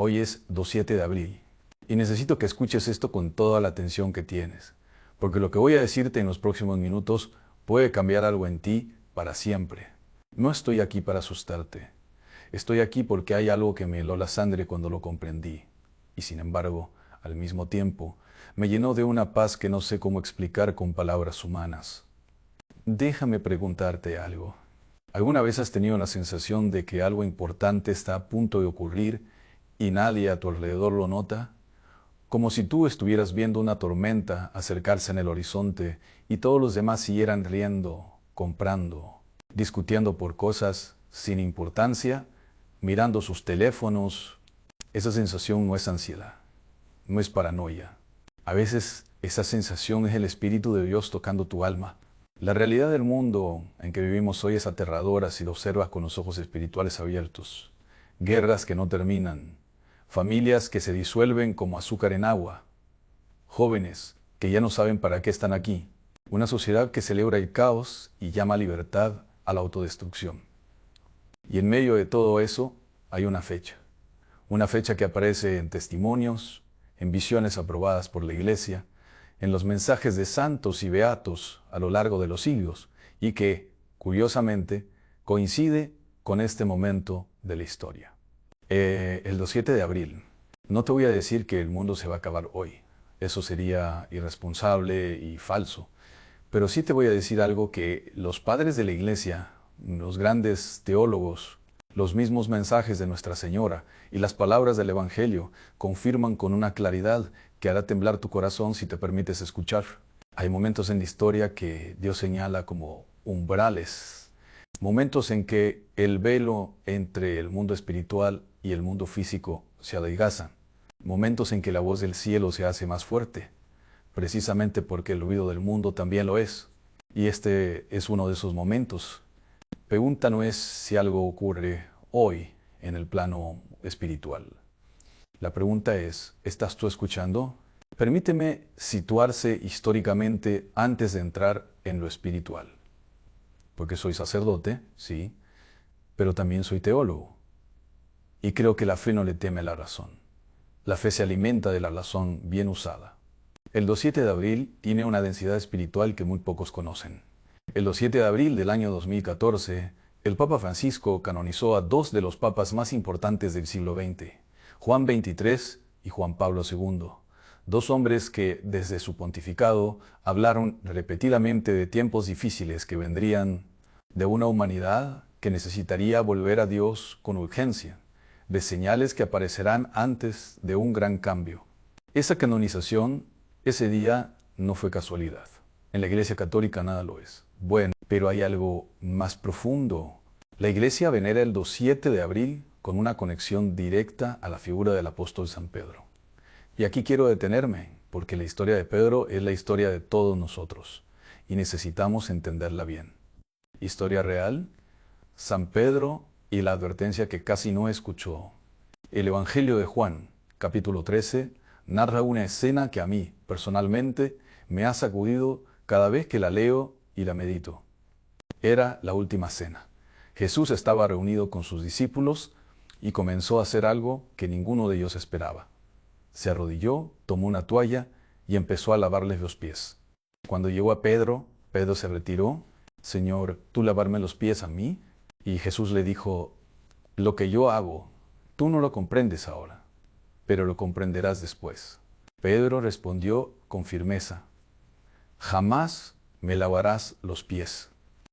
Hoy es 27 de abril y necesito que escuches esto con toda la atención que tienes, porque lo que voy a decirte en los próximos minutos puede cambiar algo en ti para siempre. No estoy aquí para asustarte. Estoy aquí porque hay algo que me heló la sangre cuando lo comprendí, y sin embargo, al mismo tiempo, me llenó de una paz que no sé cómo explicar con palabras humanas. Déjame preguntarte algo. ¿Alguna vez has tenido la sensación de que algo importante está a punto de ocurrir y nadie a tu alrededor lo nota? Como si tú estuvieras viendo una tormenta acercarse en el horizonte y todos los demás siguieran riendo, comprando, discutiendo por cosas sin importancia, mirando sus teléfonos. Esa sensación no es ansiedad, no es paranoia. A veces esa sensación es el Espíritu de Dios tocando tu alma. La realidad del mundo en que vivimos hoy es aterradora si lo observas con los ojos espirituales abiertos. Guerras que no terminan, familias que se disuelven como azúcar en agua, jóvenes que ya no saben para qué están aquí, una sociedad que celebra el caos y llama libertad a la autodestrucción. Y en medio de todo eso hay una fecha que aparece en testimonios, en visiones aprobadas por la Iglesia, en los mensajes de santos y beatos a lo largo de los siglos, y que, curiosamente, coincide con este momento de la historia. El 27 de abril. No te voy a decir que el mundo se va a acabar hoy. Eso sería irresponsable y falso. Pero sí te voy a decir algo que los padres de la Iglesia, los grandes teólogos, los mismos mensajes de Nuestra Señora y las palabras del Evangelio confirman con una claridad que hará temblar tu corazón si te permites escuchar. Hay momentos en la historia que Dios señala como umbrales, momentos en que el velo entre el mundo espiritual y el mundo físico se adelgaza, momentos en que la voz del cielo se hace más fuerte, precisamente porque el ruido del mundo también lo es. Y este es uno de esos momentos. Pregunta no es si algo ocurre hoy en el plano espiritual. La pregunta es, ¿estás tú escuchando? Permíteme situarse históricamente antes de entrar en lo espiritual. Porque soy sacerdote, sí, pero también soy teólogo. Y creo que la fe no le teme a la razón. La fe se alimenta de la razón bien usada. El 27 de abril tiene una densidad espiritual que muy pocos conocen. El 27 de abril del año 2014, el Papa Francisco canonizó a dos de los papas más importantes del siglo XX, Juan XXIII y Juan Pablo II, dos hombres que, desde su pontificado, hablaron repetidamente de tiempos difíciles que vendrían, de una humanidad que necesitaría volver a Dios con urgencia, de señales que aparecerán antes de un gran cambio. Esa canonización, ese día, no fue casualidad. En la Iglesia Católica nada lo es. Bueno, pero hay algo más profundo. La Iglesia venera el 27 de abril con una conexión directa a la figura del apóstol San Pedro. Y aquí quiero detenerme, porque la historia de Pedro es la historia de todos nosotros, y necesitamos entenderla bien. Historia real, San Pedro y la advertencia que casi no escuchó. El Evangelio de Juan, capítulo 13, narra una escena que a mí, personalmente, me ha sacudido cada vez que la leo y la medito. Era la última cena. Jesús estaba reunido con sus discípulos y comenzó a hacer algo que ninguno de ellos esperaba. Se arrodilló, tomó una toalla y empezó a lavarles los pies. Cuando llegó a Pedro, Pedro se retiró. Señor, ¿tú lavarme los pies a mí? Y Jesús le dijo, lo que yo hago, tú no lo comprendes ahora, pero lo comprenderás después. Pedro respondió con firmeza, jamás me lavarás los pies.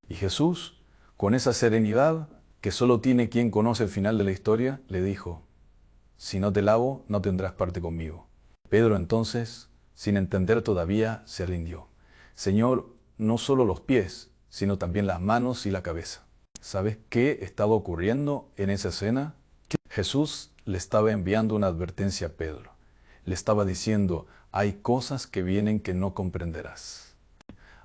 Y Jesús, con esa serenidad que solo tiene quien conoce el final de la historia, le dijo, si no te lavo, no tendrás parte conmigo. Pedro entonces, sin entender todavía, se rindió. Señor, no solo los pies, sino también las manos y la cabeza. ¿Sabes qué estaba ocurriendo en esa escena? Jesús le estaba enviando una advertencia a Pedro. Le estaba diciendo, hay cosas que vienen que no comprenderás.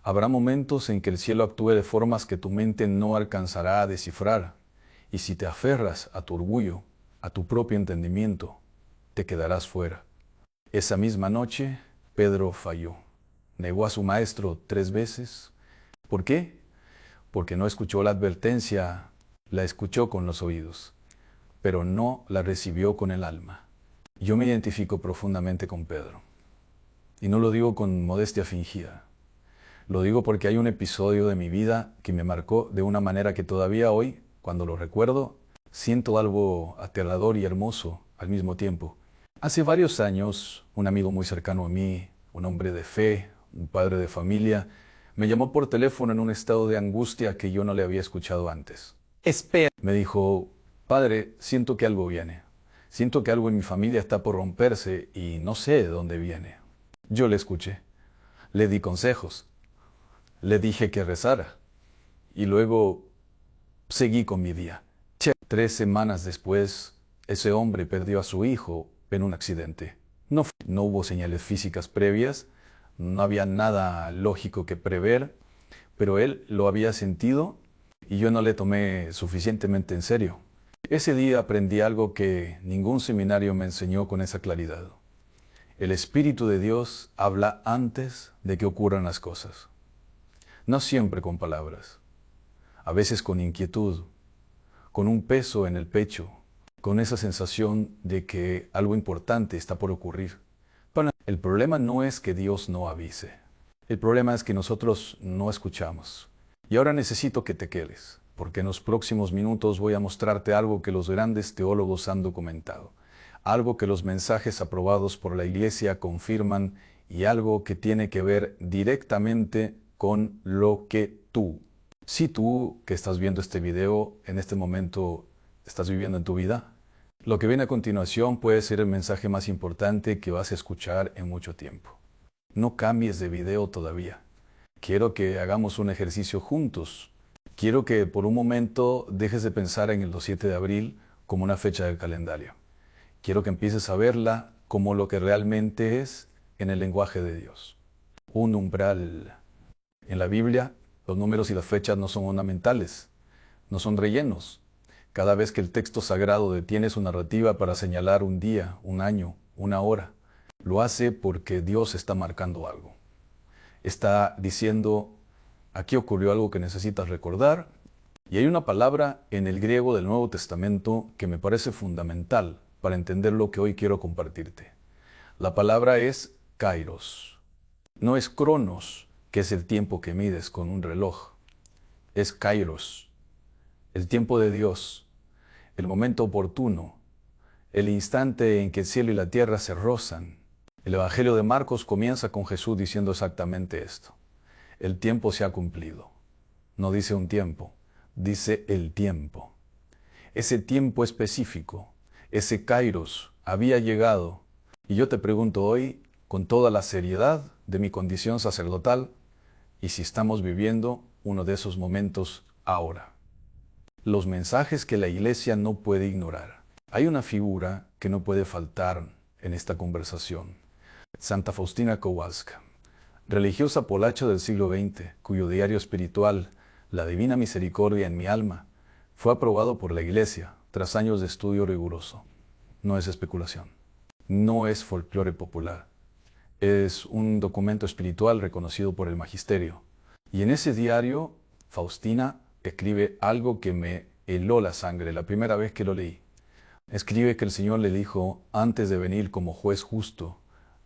Habrá momentos en que el cielo actúe de formas que tu mente no alcanzará a descifrar. Y si te aferras a tu orgullo, a tu propio entendimiento, te quedarás fuera. Esa misma noche, Pedro falló. Negó a su maestro 3 veces. ¿Por qué? Porque no escuchó la advertencia, la escuchó con los oídos, pero no la recibió con el alma. Yo me identifico profundamente con Pedro. Y no lo digo con modestia fingida. Lo digo porque hay un episodio de mi vida que me marcó de una manera que todavía hoy, cuando lo recuerdo, siento algo aterrador y hermoso al mismo tiempo. Hace varios años, un amigo muy cercano a mí, un hombre de fe, un padre de familia, me llamó por teléfono en un estado de angustia que yo no le había escuchado antes. Espera. Me dijo, padre, siento que algo viene. Siento que algo en mi familia está por romperse y no sé de dónde viene. Yo le escuché, le di consejos, le dije que rezara y luego seguí con mi día. 3 semanas después, ese hombre perdió a su hijo en un accidente. No hubo señales físicas previas, no había nada lógico que prever, pero él lo había sentido y yo no le tomé suficientemente en serio. Ese día aprendí algo que ningún seminario me enseñó con esa claridad. El Espíritu de Dios habla antes de que ocurran las cosas. No siempre con palabras, a veces con inquietud, con un peso en el pecho, con esa sensación de que algo importante está por ocurrir. El problema no es que Dios no avise. El problema es que nosotros no escuchamos. Y ahora necesito que te quedes, porque en los próximos minutos voy a mostrarte algo que los grandes teólogos han documentado, algo que los mensajes aprobados por la Iglesia confirman y algo que tiene que ver directamente con lo que si tú que estás viendo este video en este momento estás viviendo en tu vida, lo que viene a continuación puede ser el mensaje más importante que vas a escuchar en mucho tiempo. No cambies de video todavía. Quiero que hagamos un ejercicio juntos. Quiero que por un momento dejes de pensar en el 7 de abril como una fecha del calendario. Quiero que empieces a verla como lo que realmente es en el lenguaje de Dios. Un umbral. En la Biblia, los números y las fechas no son ornamentales, no son rellenos. Cada vez que el texto sagrado detiene su narrativa para señalar un día, un año, una hora, lo hace porque Dios está marcando algo. Está diciendo, aquí ocurrió algo que necesitas recordar, y hay una palabra en el griego del Nuevo Testamento que me parece fundamental para entender lo que hoy quiero compartirte. La palabra es kairos. No es cronos, que es el tiempo que mides con un reloj. Es kairos, el tiempo de Dios, el momento oportuno, el instante en que el cielo y la tierra se rozan. El Evangelio de Marcos comienza con Jesús diciendo exactamente esto. El tiempo se ha cumplido. No dice un tiempo, dice el tiempo. Ese tiempo específico, ese kairos, había llegado. Y yo te pregunto hoy, con toda la seriedad de mi condición sacerdotal, y si estamos viviendo uno de esos momentos ahora. Los mensajes que la Iglesia no puede ignorar. Hay una figura que no puede faltar en esta conversación. Santa Faustina Kowalska, religiosa polacha del siglo XX, cuyo diario espiritual, La Divina Misericordia en mi alma, fue aprobado por la Iglesia tras años de estudio riguroso. No es especulación. No es folclore popular. Es un documento espiritual reconocido por el magisterio. Y en ese diario, Faustina escribe algo que me heló la sangre la primera vez que lo leí. Escribe que el Señor le dijo, antes de venir como juez justo,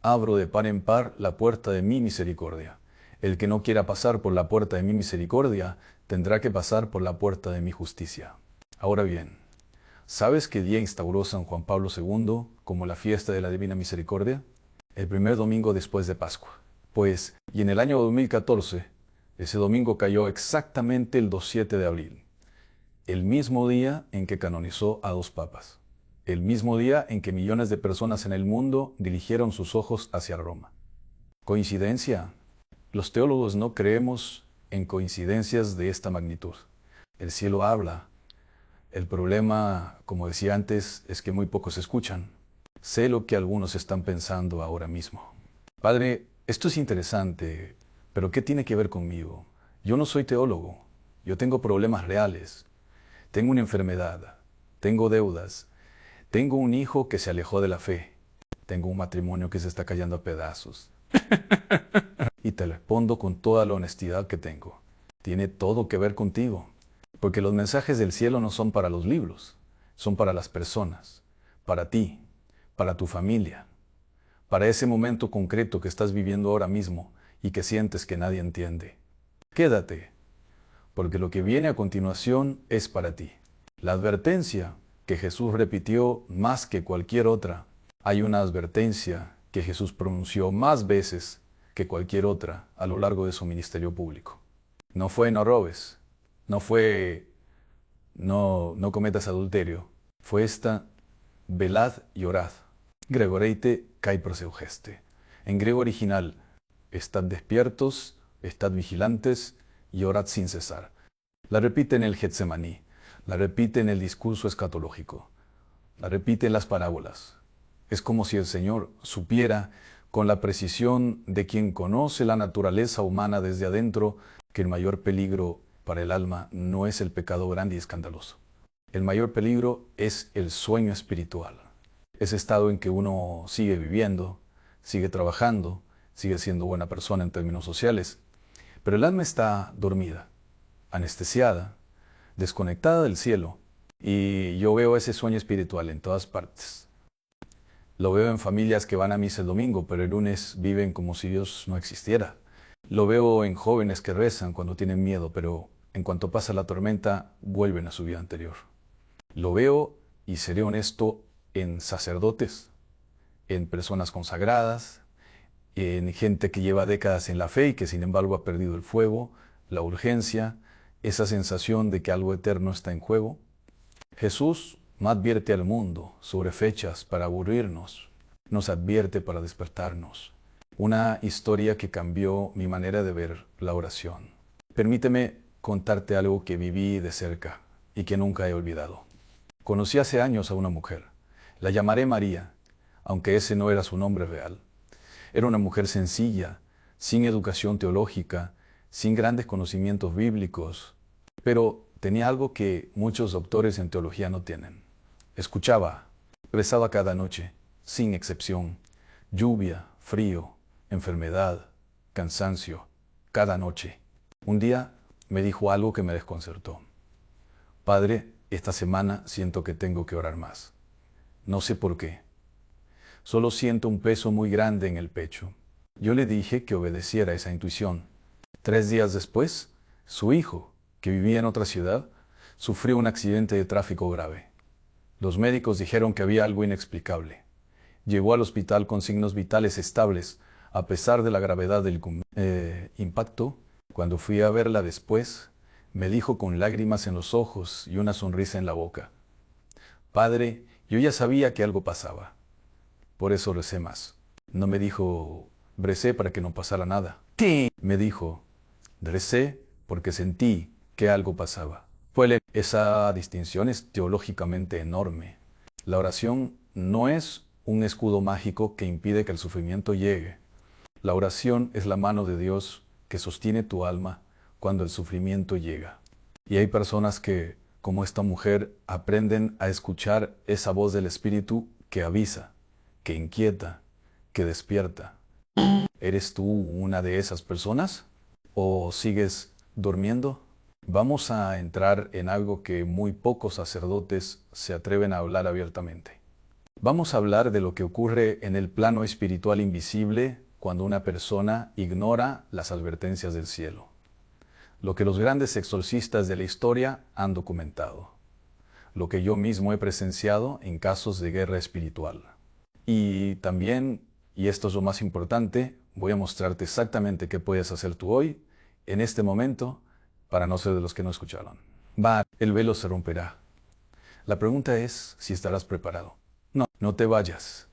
abro de par en par la puerta de mi misericordia. El que no quiera pasar por la puerta de mi misericordia, tendrá que pasar por la puerta de mi justicia. Ahora bien, ¿sabes qué día instauró San Juan Pablo II como la fiesta de la Divina Misericordia? El primer domingo después de Pascua. Pues, y en el año 2014, ese domingo cayó exactamente el 7 de abril, el mismo día en que canonizó a 2 papas, el mismo día en que millones de personas en el mundo dirigieron sus ojos hacia Roma. ¿Coincidencia? Los teólogos no creemos en coincidencias de esta magnitud. El cielo habla. El problema, como decía antes, es que muy pocos escuchan. Sé lo que algunos están pensando ahora mismo. Padre, esto es interesante, pero ¿qué tiene que ver conmigo? Yo no soy teólogo. Yo tengo problemas reales. Tengo una enfermedad. Tengo deudas. Tengo un hijo que se alejó de la fe. Tengo un matrimonio que se está cayendo a pedazos. Y te respondo con toda la honestidad que tengo. Tiene todo que ver contigo. Porque los mensajes del cielo no son para los libros. Son para las personas. Para ti. para tu familia, para ese momento concreto que estás viviendo ahora mismo y que sientes que nadie entiende. Quédate, porque lo que viene a continuación es para ti. La advertencia que Jesús repitió más que cualquier otra. Hay una advertencia que Jesús pronunció más veces que cualquier otra a lo largo de su ministerio público. No fue no robes, no fue no cometas adulterio, fue esta velad y orad. Gregoreite kai proseugeste. En griego original, estad despiertos, estad vigilantes y orad sin cesar. La repite en el Getsemaní, la repite en el discurso escatológico, la repite en las parábolas. Es como si el Señor supiera, con la precisión de quien conoce la naturaleza humana desde adentro, que el mayor peligro para el alma no es el pecado grande y escandaloso. El mayor peligro es el sueño espiritual. Ese estado en que uno sigue viviendo, sigue trabajando, sigue siendo buena persona en términos sociales, pero el alma está dormida, anestesiada, desconectada del cielo, y yo veo ese sueño espiritual en todas partes. Lo veo en familias que van a misa el domingo, pero el lunes viven como si Dios no existiera. Lo veo en jóvenes que rezan cuando tienen miedo, pero en cuanto pasa la tormenta, vuelven a su vida anterior. Lo veo, y seré honesto, en sacerdotes, en personas consagradas, en gente que lleva décadas en la fe y que sin embargo ha perdido el fuego, la urgencia, esa sensación de que algo eterno está en juego. Jesús no advierte al mundo sobre fechas para aburrirnos, nos advierte para despertarnos. Una historia que cambió mi manera de ver la oración. Permíteme contarte algo que viví de cerca y que nunca he olvidado. Conocí hace años a una mujer. La llamaré María, aunque ese no era su nombre real. Era una mujer sencilla, sin educación teológica, sin grandes conocimientos bíblicos, pero tenía algo que muchos doctores en teología no tienen. Escuchaba, rezaba cada noche, sin excepción, lluvia, frío, enfermedad, cansancio, cada noche. Un día me dijo algo que me desconcertó. Padre, esta semana siento que tengo que orar más. No sé por qué. Solo siento un peso muy grande en el pecho. Yo le dije que obedeciera esa intuición. 3 días después, su hijo, que vivía en otra ciudad, sufrió un accidente de tráfico grave. Los médicos dijeron que había algo inexplicable. Llegó al hospital con signos vitales estables, a pesar de la gravedad del impacto. Cuando fui a verla después, me dijo con lágrimas en los ojos y una sonrisa en la boca: Padre, yo ya sabía que algo pasaba. Por eso recé más. No me dijo, recé para que no pasara nada. Sí. Me dijo, recé porque sentí que algo pasaba. Esa distinción es teológicamente enorme. La oración no es un escudo mágico que impide que el sufrimiento llegue. La oración es la mano de Dios que sostiene tu alma cuando el sufrimiento llega. Y hay personas que, como esta mujer, aprenden a escuchar esa voz del Espíritu que avisa, que inquieta, que despierta. ¿Eres tú una de esas personas? ¿O sigues durmiendo? Vamos a entrar en algo que muy pocos sacerdotes se atreven a hablar abiertamente. Vamos a hablar de lo que ocurre en el plano espiritual invisible cuando una persona ignora las advertencias del cielo. Lo que los grandes exorcistas de la historia han documentado. Lo que yo mismo he presenciado en casos de guerra espiritual. Y también, y esto es lo más importante, voy a mostrarte exactamente qué puedes hacer tú hoy, en este momento, para no ser de los que no escucharon. El velo se romperá. La pregunta es si estarás preparado. No te vayas.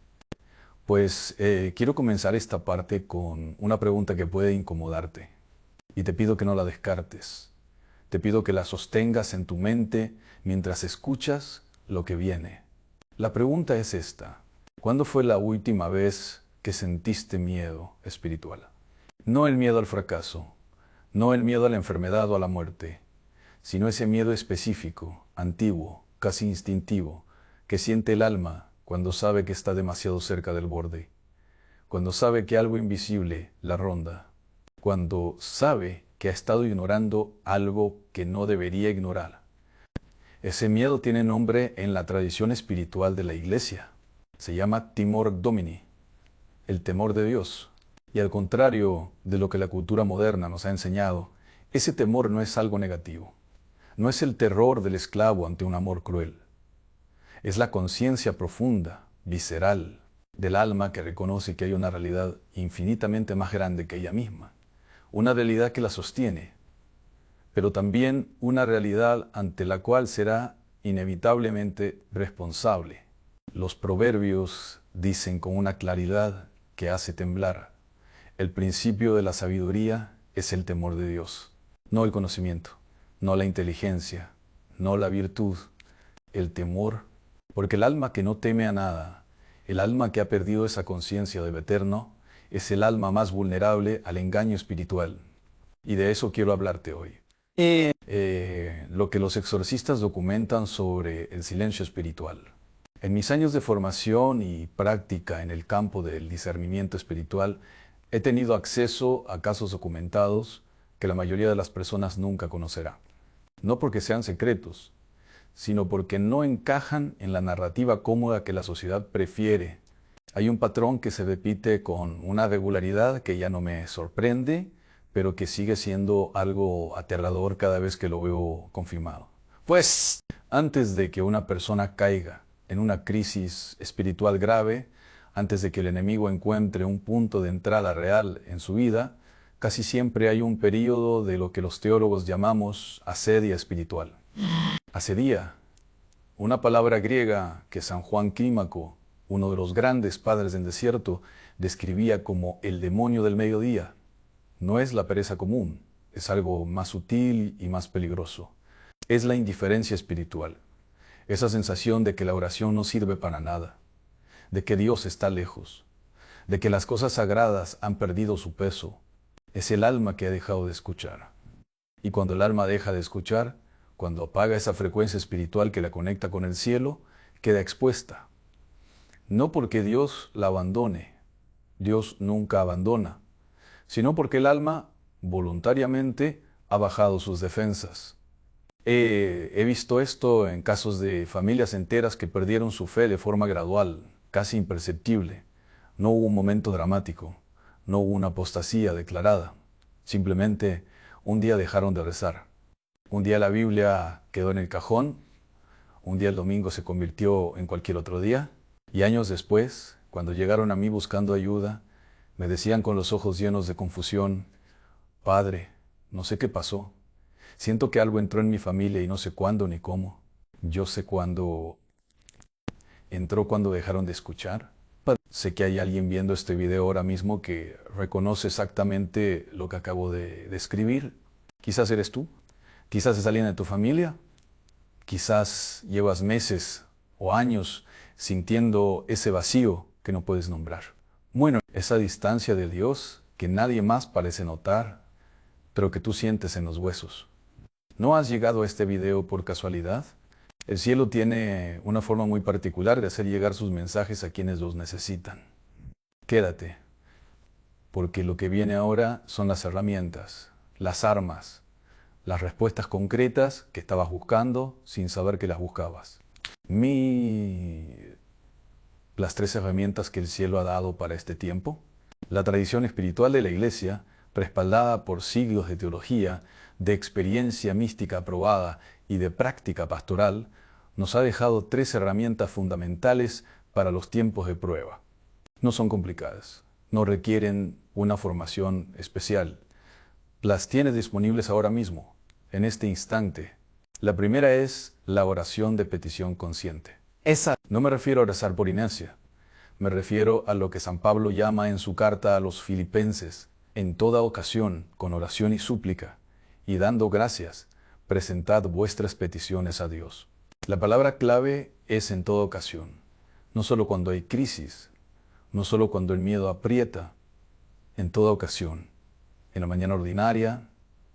Pues quiero comenzar esta parte con una pregunta que puede incomodarte. Y te pido que no la descartes. Te pido que la sostengas en tu mente mientras escuchas lo que viene. La pregunta es esta. ¿Cuándo fue la última vez que sentiste miedo espiritual? No el miedo al fracaso, no el miedo a la enfermedad o a la muerte, sino ese miedo específico, antiguo, casi instintivo, que siente el alma cuando sabe que está demasiado cerca del borde, cuando sabe que algo invisible la ronda, cuando sabe que ha estado ignorando algo que no debería ignorar. Ese miedo tiene nombre en la tradición espiritual de la Iglesia. Se llama Timor Domini, el temor de Dios. Y al contrario de lo que la cultura moderna nos ha enseñado, ese temor no es algo negativo. No es el terror del esclavo ante un amor cruel. Es la conciencia profunda, visceral, del alma que reconoce que hay una realidad infinitamente más grande que ella misma. Una realidad que la sostiene, pero también una realidad ante la cual será inevitablemente responsable. Los proverbios dicen con una claridad que hace temblar: el principio de la sabiduría es el temor de Dios, no el conocimiento, no la inteligencia, no la virtud, el temor, porque el alma que no teme a nada, el alma que ha perdido esa conciencia de lo eterno, es el alma más vulnerable al engaño espiritual. Y de eso quiero hablarte hoy. Lo que los exorcistas documentan sobre el silencio espiritual. En mis años de formación y práctica en el campo del discernimiento espiritual, he tenido acceso a casos documentados que la mayoría de las personas nunca conocerá. No porque sean secretos, sino porque no encajan en la narrativa cómoda que la sociedad prefiere. Hay un patrón que se repite con una regularidad que ya no me sorprende, pero que sigue siendo algo aterrador cada vez que lo veo confirmado. Pues, antes de que una persona caiga en una crisis espiritual grave, antes de que el enemigo encuentre un punto de entrada real en su vida, casi siempre hay un período de lo que los teólogos llamamos asedia espiritual. Asedia, una palabra griega que San Juan Clímaco, uno de los grandes padres del desierto, describía como el demonio del mediodía. No es la pereza común, es algo más sutil y más peligroso. Es la indiferencia espiritual, esa sensación de que la oración no sirve para nada, de que Dios está lejos, de que las cosas sagradas han perdido su peso. Es el alma que ha dejado de escuchar. Y cuando el alma deja de escuchar, cuando apaga esa frecuencia espiritual que la conecta con el cielo, queda expuesta. No porque Dios la abandone, Dios nunca abandona, sino porque el alma voluntariamente ha bajado sus defensas. He visto esto en casos de familias enteras que perdieron su fe de forma gradual, casi imperceptible. No hubo un momento dramático, no hubo una apostasía declarada. Simplemente un día dejaron de rezar. Un día la Biblia quedó en el cajón, un día el domingo se convirtió en cualquier otro día, y años después, cuando llegaron a mí buscando ayuda, me decían con los ojos llenos de confusión: Padre, no sé qué pasó. Siento que algo entró en mi familia y no sé cuándo ni cómo. Yo sé cuándo entró, cuando dejaron de escuchar. Sé que hay alguien viendo este video ahora mismo que reconoce exactamente lo que acabo de describir. Quizás eres tú, quizás es alguien de tu familia, quizás llevas meses o años sintiendo ese vacío que no puedes nombrar. Bueno, esa distancia de Dios que nadie más parece notar, pero que tú sientes en los huesos. ¿No has llegado a este video por casualidad? El cielo tiene una forma muy particular de hacer llegar sus mensajes a quienes los necesitan. Quédate, porque lo que viene ahora son las herramientas, las armas, las respuestas concretas que estabas buscando sin saber que las buscabas. Las 3 herramientas que el cielo ha dado para este tiempo. La tradición espiritual de la Iglesia, respaldada por siglos de teología, de experiencia mística aprobada y de práctica pastoral, nos ha dejado 3 herramientas fundamentales para los tiempos de prueba. No son complicadas, no requieren una formación especial. Las tienes disponibles ahora mismo, en este instante. La primera es la oración de petición consciente. No me refiero a rezar por inercia. Me refiero a lo que San Pablo llama en su carta a los Filipenses: en toda ocasión, con oración y súplica, y dando gracias, presentad vuestras peticiones a Dios. La palabra clave es en toda ocasión. No solo cuando hay crisis, no solo cuando el miedo aprieta, en toda ocasión. En la mañana ordinaria,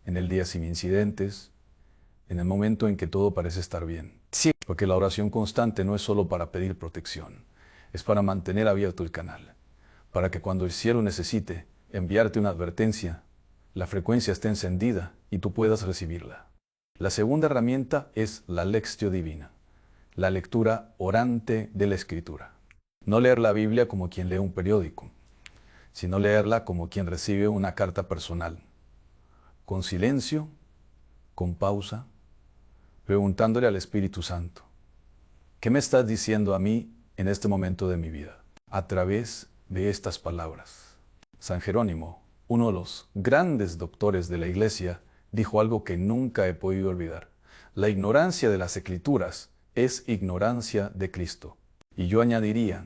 en el día sin incidentes, en el momento en que todo parece estar bien. Sí. Porque la oración constante no es solo para pedir protección, es para mantener abierto el canal, para que cuando el cielo necesite enviarte una advertencia, la frecuencia esté encendida y tú puedas recibirla. La segunda herramienta es la Lectio Divina, la lectura orante de la Escritura. No leer la Biblia como quien lee un periódico, sino leerla como quien recibe una carta personal, con silencio, con pausa, preguntándole al Espíritu Santo, ¿qué me estás diciendo a mí en este momento de mi vida? A través de estas palabras. San Jerónimo, uno de los grandes doctores de la Iglesia, dijo algo que nunca he podido olvidar. La ignorancia de las Escrituras es ignorancia de Cristo. Y yo añadiría,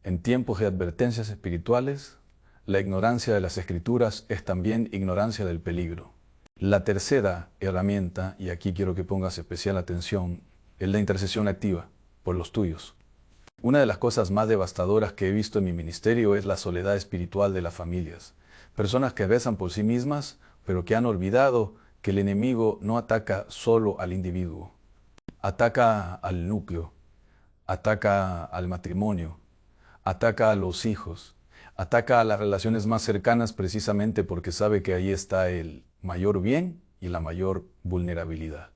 en tiempos de advertencias espirituales, la ignorancia de las Escrituras es también ignorancia del peligro. La tercera herramienta, y aquí quiero que pongas especial atención, es la intercesión activa por los tuyos. Una de las cosas más devastadoras que he visto en mi ministerio es la soledad espiritual de las familias. Personas que rezan por sí mismas, pero que han olvidado que el enemigo no ataca solo al individuo. Ataca al núcleo, ataca al matrimonio, ataca a los hijos, ataca a las relaciones más cercanas precisamente porque sabe que ahí está el mayor bien y la mayor vulnerabilidad.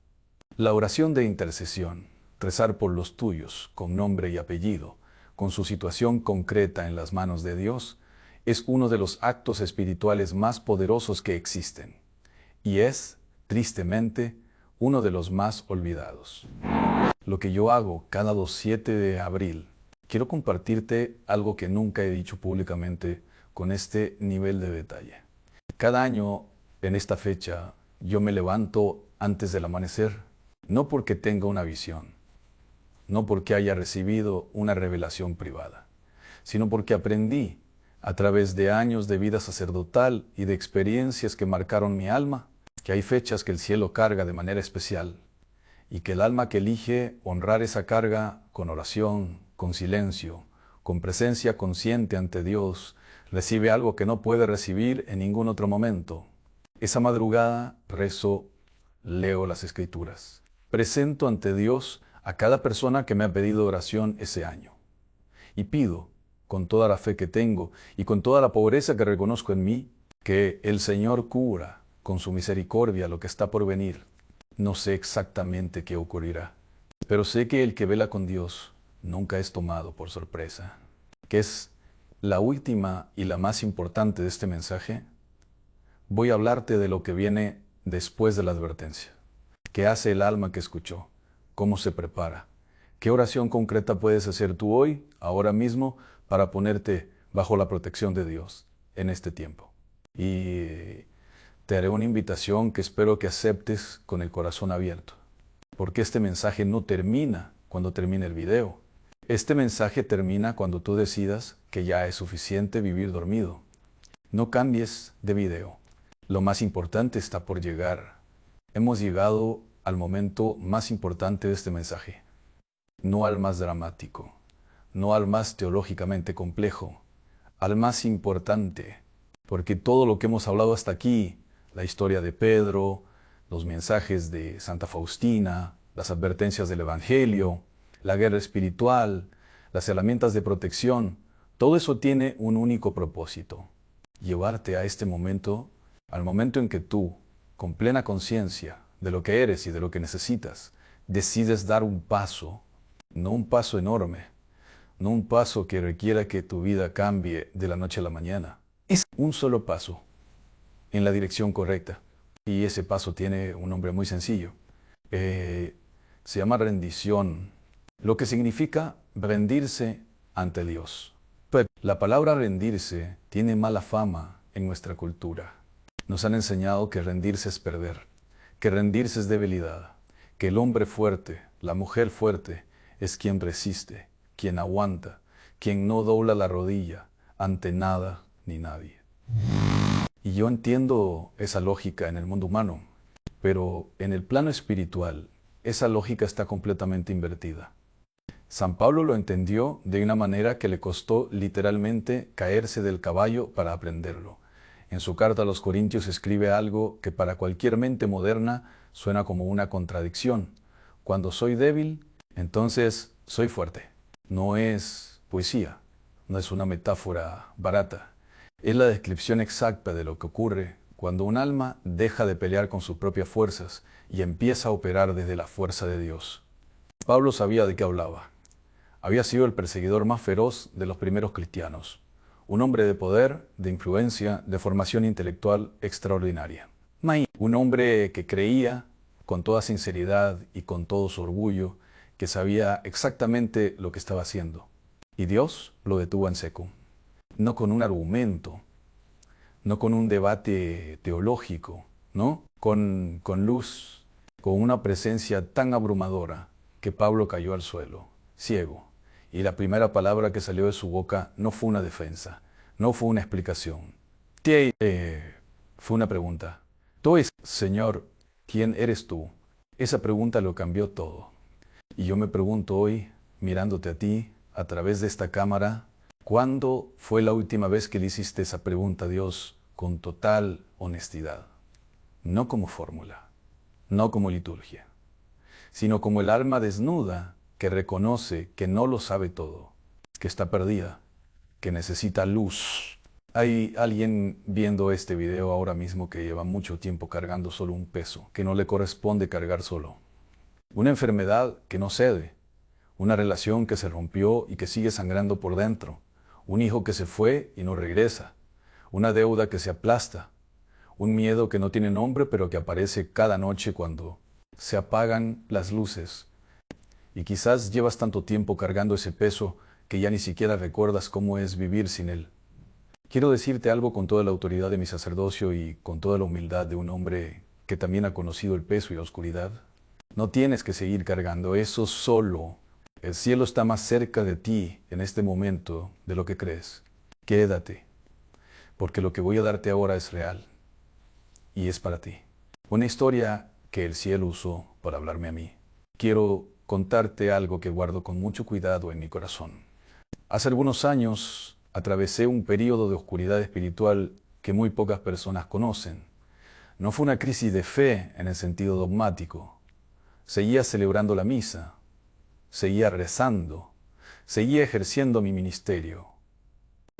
La oración de intercesión, rezar por los tuyos, con nombre y apellido, con su situación concreta en las manos de Dios, es uno de los actos espirituales más poderosos que existen. Y es, tristemente, uno de los más olvidados. Lo que yo hago cada 7 de abril, quiero compartirte algo que nunca he dicho públicamente con este nivel de detalle. Cada año, en esta fecha, yo me levanto antes del amanecer, no porque tenga una visión, no porque haya recibido una revelación privada, sino porque aprendí, a través de años de vida sacerdotal y de experiencias que marcaron mi alma, que hay fechas que el cielo carga de manera especial, y que el alma que elige honrar esa carga con oración, con silencio, con presencia consciente ante Dios, recibe algo que no puede recibir en ningún otro momento. Esa madrugada rezo, leo las Escrituras. Presento ante Dios a cada persona que me ha pedido oración ese año. Y pido, con toda la fe que tengo y con toda la pobreza que reconozco en mí, que el Señor cubra con su misericordia lo que está por venir. No sé exactamente qué ocurrirá, pero sé que el que vela con Dios nunca es tomado por sorpresa. Que es la última y la más importante de este mensaje. Voy a hablarte de lo que viene después de la advertencia. ¿Qué hace el alma que escuchó? ¿Cómo se prepara? ¿Qué oración concreta puedes hacer tú hoy, ahora mismo, para ponerte bajo la protección de Dios en este tiempo? Y te haré una invitación que espero que aceptes con el corazón abierto, porque este mensaje no termina cuando termine el video. Este mensaje termina cuando tú decidas que ya es suficiente vivir dormido. No cambies de video. Lo más importante está por llegar. Hemos llegado al momento más importante de este mensaje. No al más dramático, no al más teológicamente complejo, al más importante, porque todo lo que hemos hablado hasta aquí, la historia de Pedro, los mensajes de Santa Faustina, las advertencias del Evangelio, la guerra espiritual, las herramientas de protección, todo eso tiene un único propósito: llevarte a este momento, al momento en que tú, con plena conciencia de lo que eres y de lo que necesitas, decides dar un paso, no un paso enorme, no un paso que requiera que tu vida cambie de la noche a la mañana. Es un solo paso en la dirección correcta. Y ese paso tiene un nombre muy sencillo. Se llama rendición, lo que significa rendirse ante Dios. Pero la palabra rendirse tiene mala fama en nuestra cultura. Nos han enseñado que rendirse es perder, que rendirse es debilidad, que el hombre fuerte, la mujer fuerte, es quien resiste, quien aguanta, quien no dobla la rodilla ante nada ni nadie. Y yo entiendo esa lógica en el mundo humano, pero en el plano espiritual, esa lógica está completamente invertida. San Pablo lo entendió de una manera que le costó literalmente caerse del caballo para aprenderlo. En su carta a los Corintios escribe algo que para cualquier mente moderna suena como una contradicción. Cuando soy débil, entonces soy fuerte. No es poesía, no es una metáfora barata. Es la descripción exacta de lo que ocurre cuando un alma deja de pelear con sus propias fuerzas y empieza a operar desde la fuerza de Dios. Pablo sabía de qué hablaba. Había sido el perseguidor más feroz de los primeros cristianos. Un hombre de poder, de influencia, de formación intelectual extraordinaria. Un hombre que creía con toda sinceridad y con todo su orgullo que sabía exactamente lo que estaba haciendo. Y Dios lo detuvo en seco. No con un argumento, no con un debate teológico, ¿no? Con luz, con una presencia tan abrumadora que Pablo cayó al suelo, ciego. Y la primera palabra que salió de su boca no fue una defensa, no fue una explicación. Fue una pregunta. Señor, ¿quién eres tú? Esa pregunta lo cambió todo. Y yo me pregunto hoy, mirándote a ti, a través de esta cámara, ¿cuándo fue la última vez que le hiciste esa pregunta a Dios con total honestidad? No como fórmula, no como liturgia, sino como el alma desnuda que reconoce que no lo sabe todo, que está perdida, que necesita luz. Hay alguien viendo este video ahora mismo que lleva mucho tiempo cargando solo un peso, que no le corresponde cargar solo. Una enfermedad que no cede, una relación que se rompió y que sigue sangrando por dentro, un hijo que se fue y no regresa, una deuda que se aplasta, un miedo que no tiene nombre pero que aparece cada noche cuando se apagan las luces. Y quizás llevas tanto tiempo cargando ese peso que ya ni siquiera recuerdas cómo es vivir sin él. Quiero decirte algo con toda la autoridad de mi sacerdocio y con toda la humildad de un hombre que también ha conocido el peso y la oscuridad. No tienes que seguir cargando eso solo. El cielo está más cerca de ti en este momento de lo que crees. Quédate, porque lo que voy a darte ahora es real y es para ti. Una historia que el cielo usó para hablarme a mí. Quiero contarte algo que guardo con mucho cuidado en mi corazón. Hace algunos años atravesé un periodo de oscuridad espiritual que muy pocas personas conocen. No fue una crisis de fe en el sentido dogmático. Seguía celebrando la misa, seguía rezando, seguía ejerciendo mi ministerio.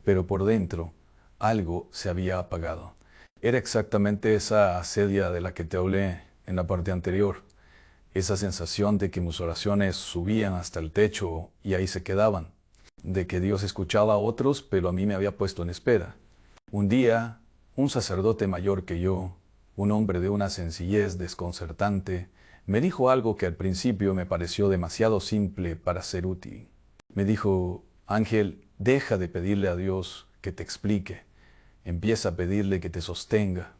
Pero por dentro, algo se había apagado. Era exactamente esa asedia de la que te hablé en la parte anterior. Esa sensación de que mis oraciones subían hasta el techo y ahí se quedaban. De que Dios escuchaba a otros, pero a mí me había puesto en espera. Un día, un sacerdote mayor que yo, un hombre de una sencillez desconcertante, me dijo algo que al principio me pareció demasiado simple para ser útil. Me dijo, Ángel, deja de pedirle a Dios que te explique. Empieza a pedirle que te sostenga.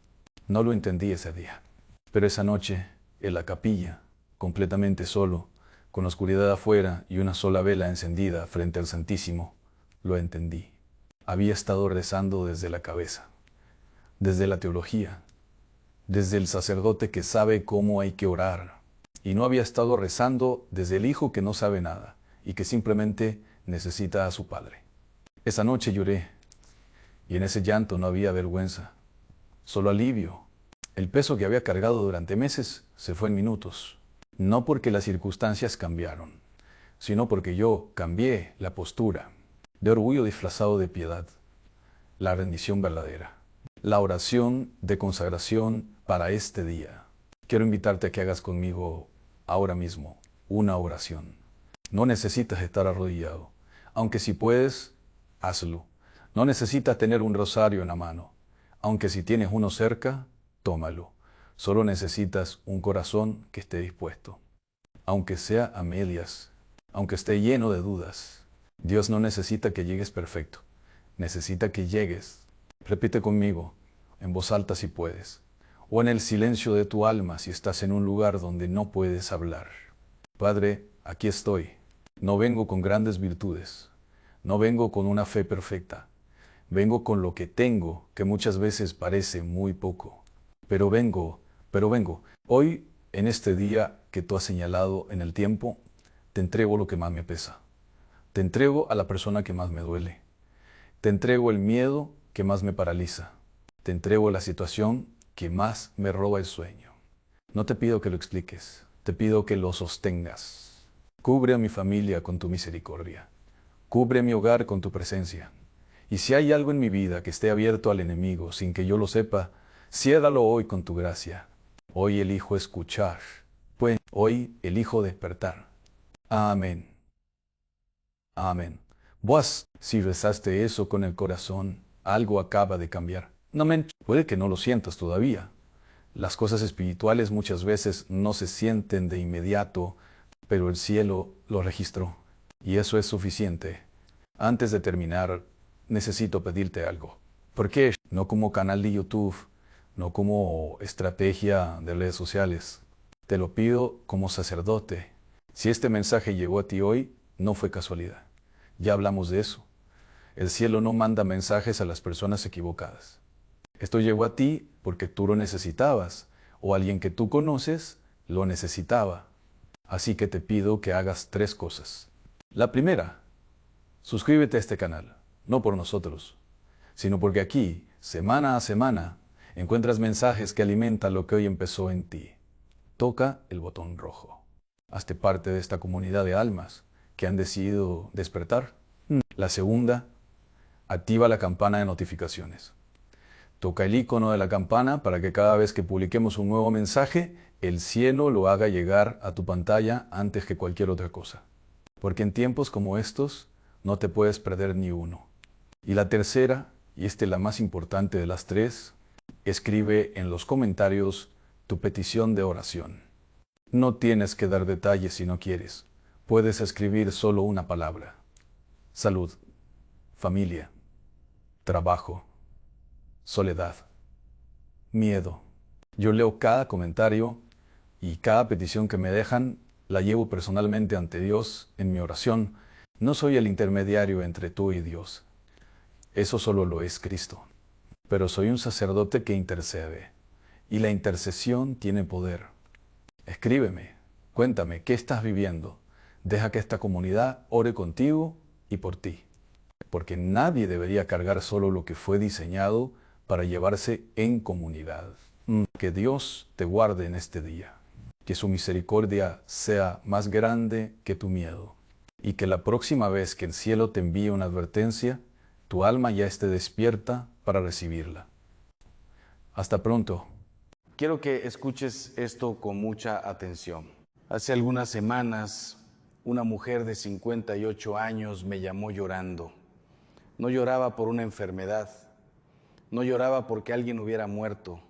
No lo entendí ese día. Pero esa noche, en la capilla, completamente solo, con la oscuridad afuera y una sola vela encendida frente al Santísimo, lo entendí. Había estado rezando desde la cabeza, desde la teología, desde el sacerdote que sabe cómo hay que orar. Y no había estado rezando desde el hijo que no sabe nada y que simplemente necesita a su padre. Esa noche lloré y en ese llanto no había vergüenza, solo alivio. El peso que había cargado durante meses se fue en minutos. No porque las circunstancias cambiaron, sino porque yo cambié la postura de orgullo disfrazado de piedad, la rendición verdadera, la oración de consagración para este día. Quiero invitarte a que hagas conmigo ahora mismo una oración. No necesitas estar arrodillado, aunque si puedes, hazlo. No necesitas tener un rosario en la mano, aunque si tienes uno cerca, tómalo. Solo necesitas un corazón que esté dispuesto, aunque sea a medias, aunque esté lleno de dudas. Dios no necesita que llegues perfecto, necesita que llegues. Repite conmigo, en voz alta si puedes, o en el silencio de tu alma si estás en un lugar donde no puedes hablar. Padre, aquí estoy. No vengo con grandes virtudes, no vengo con una fe perfecta. Vengo con lo que tengo, que muchas veces parece muy poco. Pero vengo. Hoy, en este día que tú has señalado en el tiempo, te entrego lo que más me pesa. Te entrego a la persona que más me duele. Te entrego el miedo que más me paraliza. Te entrego la situación que más me roba el sueño. No te pido que lo expliques, te pido que lo sostengas. Cubre a mi familia con tu misericordia. Cubre mi hogar con tu presencia. Y si hay algo en mi vida que esté abierto al enemigo sin que yo lo sepa, ciérralo hoy con tu gracia. Hoy elijo escuchar, pues hoy elijo despertar. Amén. Amén. Vos, si rezaste eso con el corazón, algo acaba de cambiar. No me puede que no lo sientas todavía. Las cosas espirituales muchas veces no se sienten de inmediato, pero el cielo lo registró. Y eso es suficiente. Antes de terminar, necesito pedirte algo. ¿Por qué? No como canal de YouTube, no como estrategia de redes sociales. Te lo pido como sacerdote. Si este mensaje llegó a ti hoy, no fue casualidad. Ya hablamos de eso. El cielo no manda mensajes a las personas equivocadas. Esto llegó a ti porque tú lo necesitabas, o alguien que tú conoces lo necesitaba. Así que te pido que hagas 3 cosas. La primera, suscríbete a este canal, no por nosotros, sino porque aquí, semana a semana, encuentras mensajes que alimentan lo que hoy empezó en ti. Toca el botón rojo. Hazte parte de esta comunidad de almas que han decidido despertar. La segunda, activa la campana de notificaciones. Toca el icono de la campana para que cada vez que publiquemos un nuevo mensaje, el cielo lo haga llegar a tu pantalla antes que cualquier otra cosa. Porque en tiempos como estos, no te puedes perder ni uno. Y la tercera, y esta es la más importante de las 3, escribe en los comentarios tu petición de oración. No tienes que dar detalles si no quieres. Puedes escribir solo una palabra. Salud, familia, trabajo, soledad, miedo. Yo leo cada comentario y cada petición que me dejan la llevo personalmente ante Dios en mi oración. No soy el intermediario entre tú y Dios. Eso solo lo es Cristo. Pero soy un sacerdote que intercede. Y la intercesión tiene poder. Escríbeme, cuéntame qué estás viviendo. Deja que esta comunidad ore contigo y por ti. Porque nadie debería cargar solo lo que fue diseñado para llevarse en comunidad. Que Dios te guarde en este día. Que su misericordia sea más grande que tu miedo. Y que la próxima vez que el cielo te envíe una advertencia, tu alma ya esté despierta para recibirla. Hasta pronto. Quiero que escuches esto con mucha atención. Hace algunas semanas, una mujer de 58 años me llamó llorando. No lloraba por una enfermedad, no lloraba porque alguien hubiera muerto,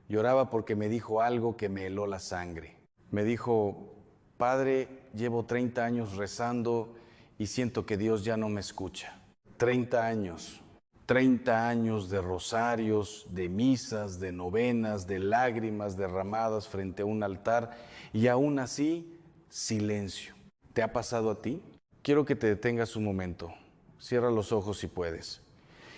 lloraba porque me dijo algo que me heló la sangre. Me dijo: Padre, llevo 30 años rezando y siento que Dios ya no me escucha. 30 años. 30 años de rosarios, de misas, de novenas, de lágrimas derramadas frente a un altar y aún así, silencio. ¿Te ha pasado a ti? Quiero que te detengas un momento. Cierra los ojos si puedes.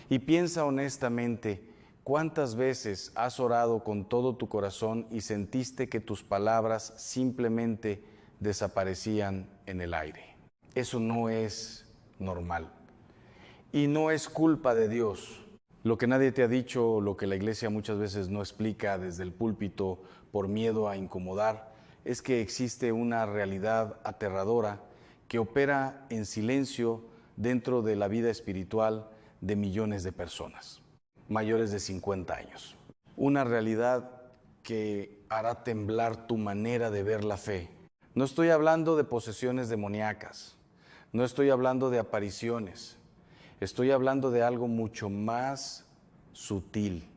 Y piensa honestamente, ¿cuántas veces has orado con todo tu corazón y sentiste que tus palabras simplemente desaparecían en el aire? Eso no es normal. Y no es culpa de Dios. Lo que nadie te ha dicho, lo que la iglesia muchas veces no explica desde el púlpito por miedo a incomodar, es que existe una realidad aterradora que opera en silencio dentro de la vida espiritual de millones de personas, mayores de 50 años. Una realidad que hará temblar tu manera de ver la fe. No estoy hablando de posesiones demoníacas, no estoy hablando de apariciones. Estoy hablando de algo mucho más sutil,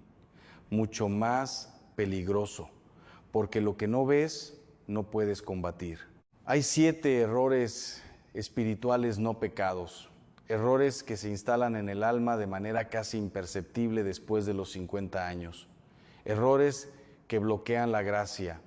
mucho más peligroso, porque lo que no ves no puedes combatir. Hay 7 errores espirituales no pecados, errores que se instalan en el alma de manera casi imperceptible después de los 50 años, errores que bloquean la gracia,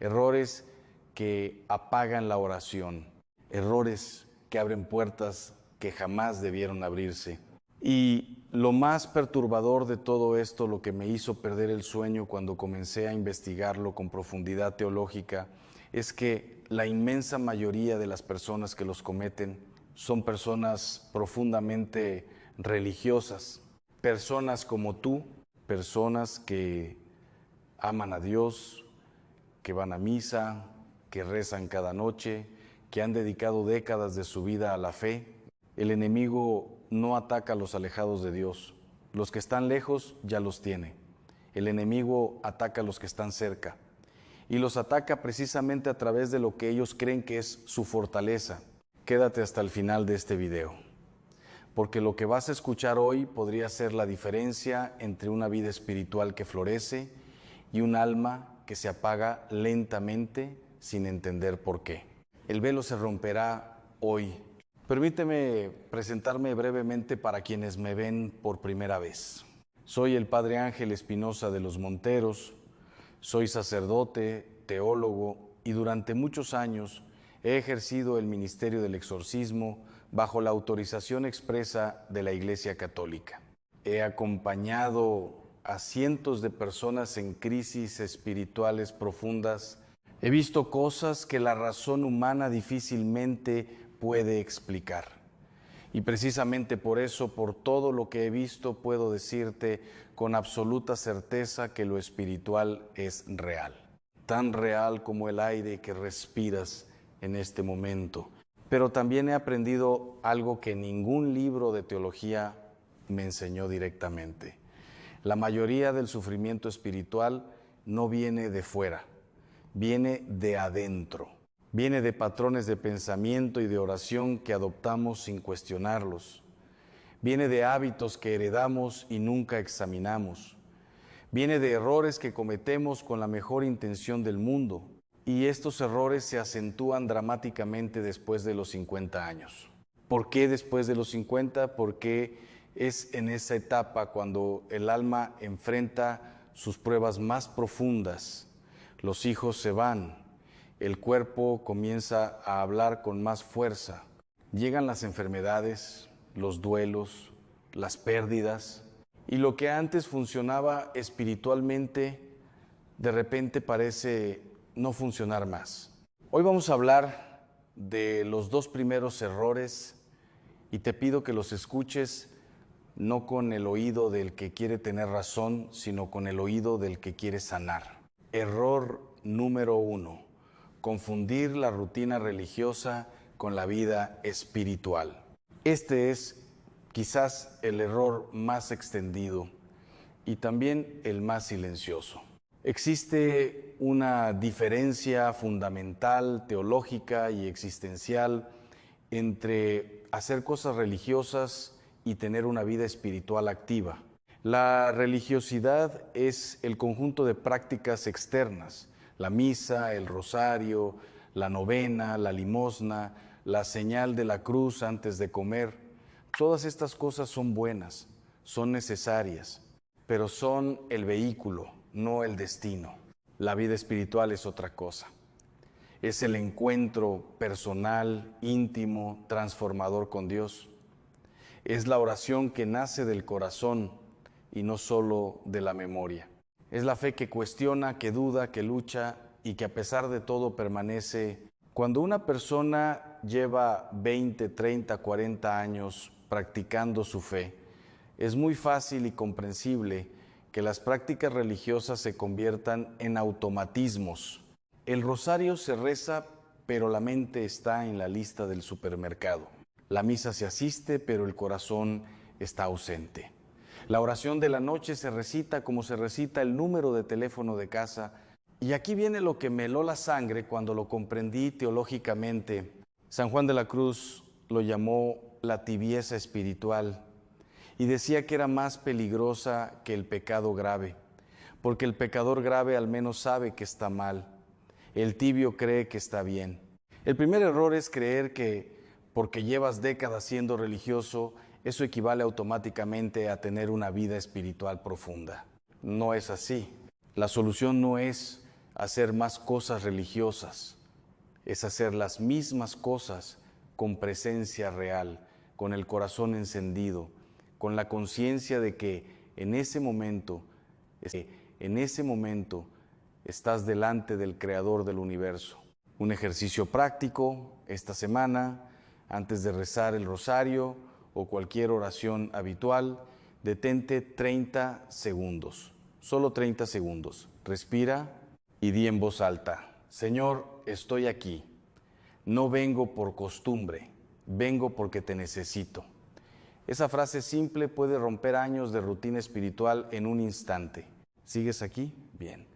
errores que apagan la oración, errores que abren puertas que jamás debieron abrirse. Y lo más perturbador de todo esto, lo que me hizo perder el sueño cuando comencé a investigarlo con profundidad teológica, es que la inmensa mayoría de las personas que los cometen son personas profundamente religiosas, personas como tú, personas que aman a Dios, que van a misa, que rezan cada noche, que han dedicado décadas de su vida a la fe. El enemigo no ataca a los alejados de Dios. Los que están lejos ya los tiene. El enemigo ataca a los que están cerca. Y los ataca precisamente a través de lo que ellos creen que es su fortaleza. Quédate hasta el final de este video, porque lo que vas a escuchar hoy podría ser la diferencia entre una vida espiritual que florece y un alma que se apaga lentamente sin entender por qué. El velo se romperá hoy. Permíteme presentarme brevemente para quienes me ven por primera vez. Soy el Padre Ángel Espinosa de los Monteros, soy sacerdote, teólogo y durante muchos años he ejercido el ministerio del exorcismo bajo la autorización expresa de la Iglesia Católica. He acompañado a cientos de personas en crisis espirituales profundas. He visto cosas que la razón humana difícilmente puede explicar. Y precisamente por eso, por todo lo que he visto, puedo decirte con absoluta certeza que lo espiritual es real. Tan real como el aire que respiras en este momento. Pero también he aprendido algo que ningún libro de teología me enseñó directamente. La mayoría del sufrimiento espiritual no viene de fuera, viene de adentro. Viene de patrones de pensamiento y de oración que adoptamos sin cuestionarlos. Viene de hábitos que heredamos y nunca examinamos. Viene de errores que cometemos con la mejor intención del mundo. Y estos errores se acentúan dramáticamente después de los 50 años. ¿Por qué después de los 50? Porque es en esa etapa cuando el alma enfrenta sus pruebas más profundas. Los hijos se van. El cuerpo comienza a hablar con más fuerza. Llegan las enfermedades, los duelos, las pérdidas, y lo que antes funcionaba espiritualmente, de repente parece no funcionar más. Hoy vamos a hablar de los dos primeros errores y te pido que los escuches no con el oído del que quiere tener razón, sino con el oído del que quiere sanar. Error número 1. Confundir la rutina religiosa con la vida espiritual. Este es quizás el error más extendido y también el más silencioso. Existe una diferencia fundamental, teológica y existencial entre hacer cosas religiosas y tener una vida espiritual activa. La religiosidad es el conjunto de prácticas externas. La misa, el rosario, la novena, la limosna, la señal de la cruz antes de comer. Todas estas cosas son buenas, son necesarias, pero son el vehículo, no el destino. La vida espiritual es otra cosa. Es el encuentro personal, íntimo, transformador con Dios. Es la oración que nace del corazón y no solo de la memoria. Es la fe que cuestiona, que duda, que lucha y que a pesar de todo permanece. Cuando una persona lleva 20, 30, 40 años practicando su fe, es muy fácil y comprensible que las prácticas religiosas se conviertan en automatismos. El rosario se reza, pero la mente está en la lista del supermercado. La misa se asiste, pero el corazón está ausente. La oración de la noche se recita como se recita el número de teléfono de casa. Y aquí viene lo que me heló la sangre cuando lo comprendí teológicamente. San Juan de la Cruz lo llamó la tibieza espiritual y decía que era más peligrosa que el pecado grave, porque el pecador grave al menos sabe que está mal. El tibio cree que está bien. El primer error es creer que porque llevas décadas siendo religioso, eso equivale automáticamente a tener una vida espiritual profunda. No es así. La solución no es hacer más cosas religiosas, es hacer las mismas cosas con presencia real, con el corazón encendido, con la conciencia de que en ese momento estás delante del Creador del universo. Un ejercicio práctico esta semana, antes de rezar el rosario o cualquier oración habitual, detente 30 segundos, solo 30 segundos. Respira y di en voz alta: Señor, estoy aquí. No vengo por costumbre, vengo porque te necesito. Esa frase simple puede romper años de rutina espiritual en un instante. ¿Sigues aquí? Bien.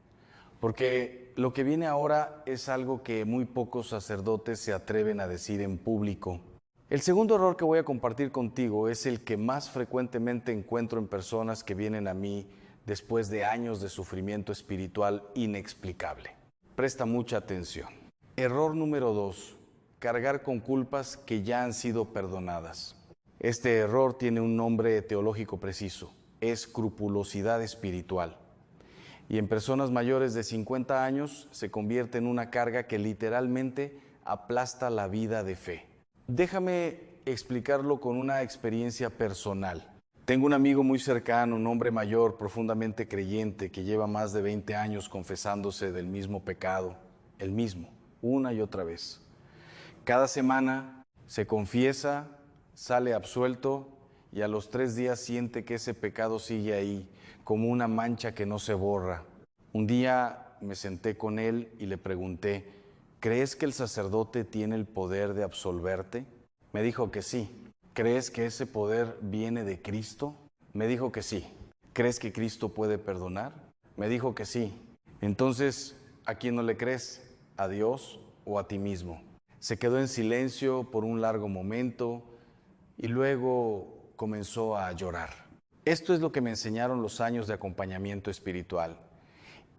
porque lo que viene ahora es algo que muy pocos sacerdotes se atreven a decir en público. El segundo error que voy a compartir contigo es el que más frecuentemente encuentro en personas que vienen a mí después de años de sufrimiento espiritual inexplicable. Presta mucha atención. Error número 2, cargar con culpas que ya han sido perdonadas. Este error tiene un nombre teológico preciso, escrupulosidad espiritual. Y en personas mayores de 50 años se convierte en una carga que literalmente aplasta la vida de fe. Déjame explicarlo con una experiencia personal. Tengo un amigo muy cercano, un hombre mayor, profundamente creyente, que lleva más de 20 años confesándose del mismo pecado, el mismo, una y otra vez. Cada semana se confiesa, sale absuelto y a los 3 días siente que ese pecado sigue ahí, como una mancha que no se borra. Un día me senté con él y le pregunté, ¿crees que el sacerdote tiene el poder de absolverte? Me dijo que sí. ¿Crees que ese poder viene de Cristo? Me dijo que sí. ¿Crees que Cristo puede perdonar? Me dijo que sí. Entonces, ¿a quién no le crees? ¿A Dios o a ti mismo? Se quedó en silencio por un largo momento y luego comenzó a llorar. Esto es lo que me enseñaron los años de acompañamiento espiritual.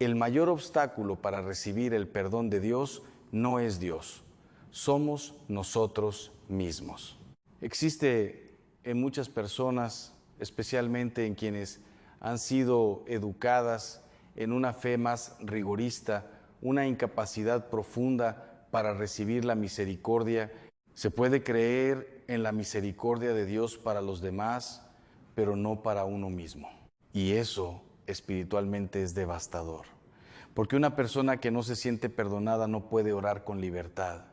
El mayor obstáculo para recibir el perdón de Dios no es Dios, somos nosotros mismos. Existe en muchas personas, especialmente en quienes han sido educadas en una fe más rigorista, una incapacidad profunda para recibir la misericordia. Se puede creer en la misericordia de Dios para los demás, pero no para uno mismo. Y eso espiritualmente es devastador. Porque una persona que no se siente perdonada no puede orar con libertad,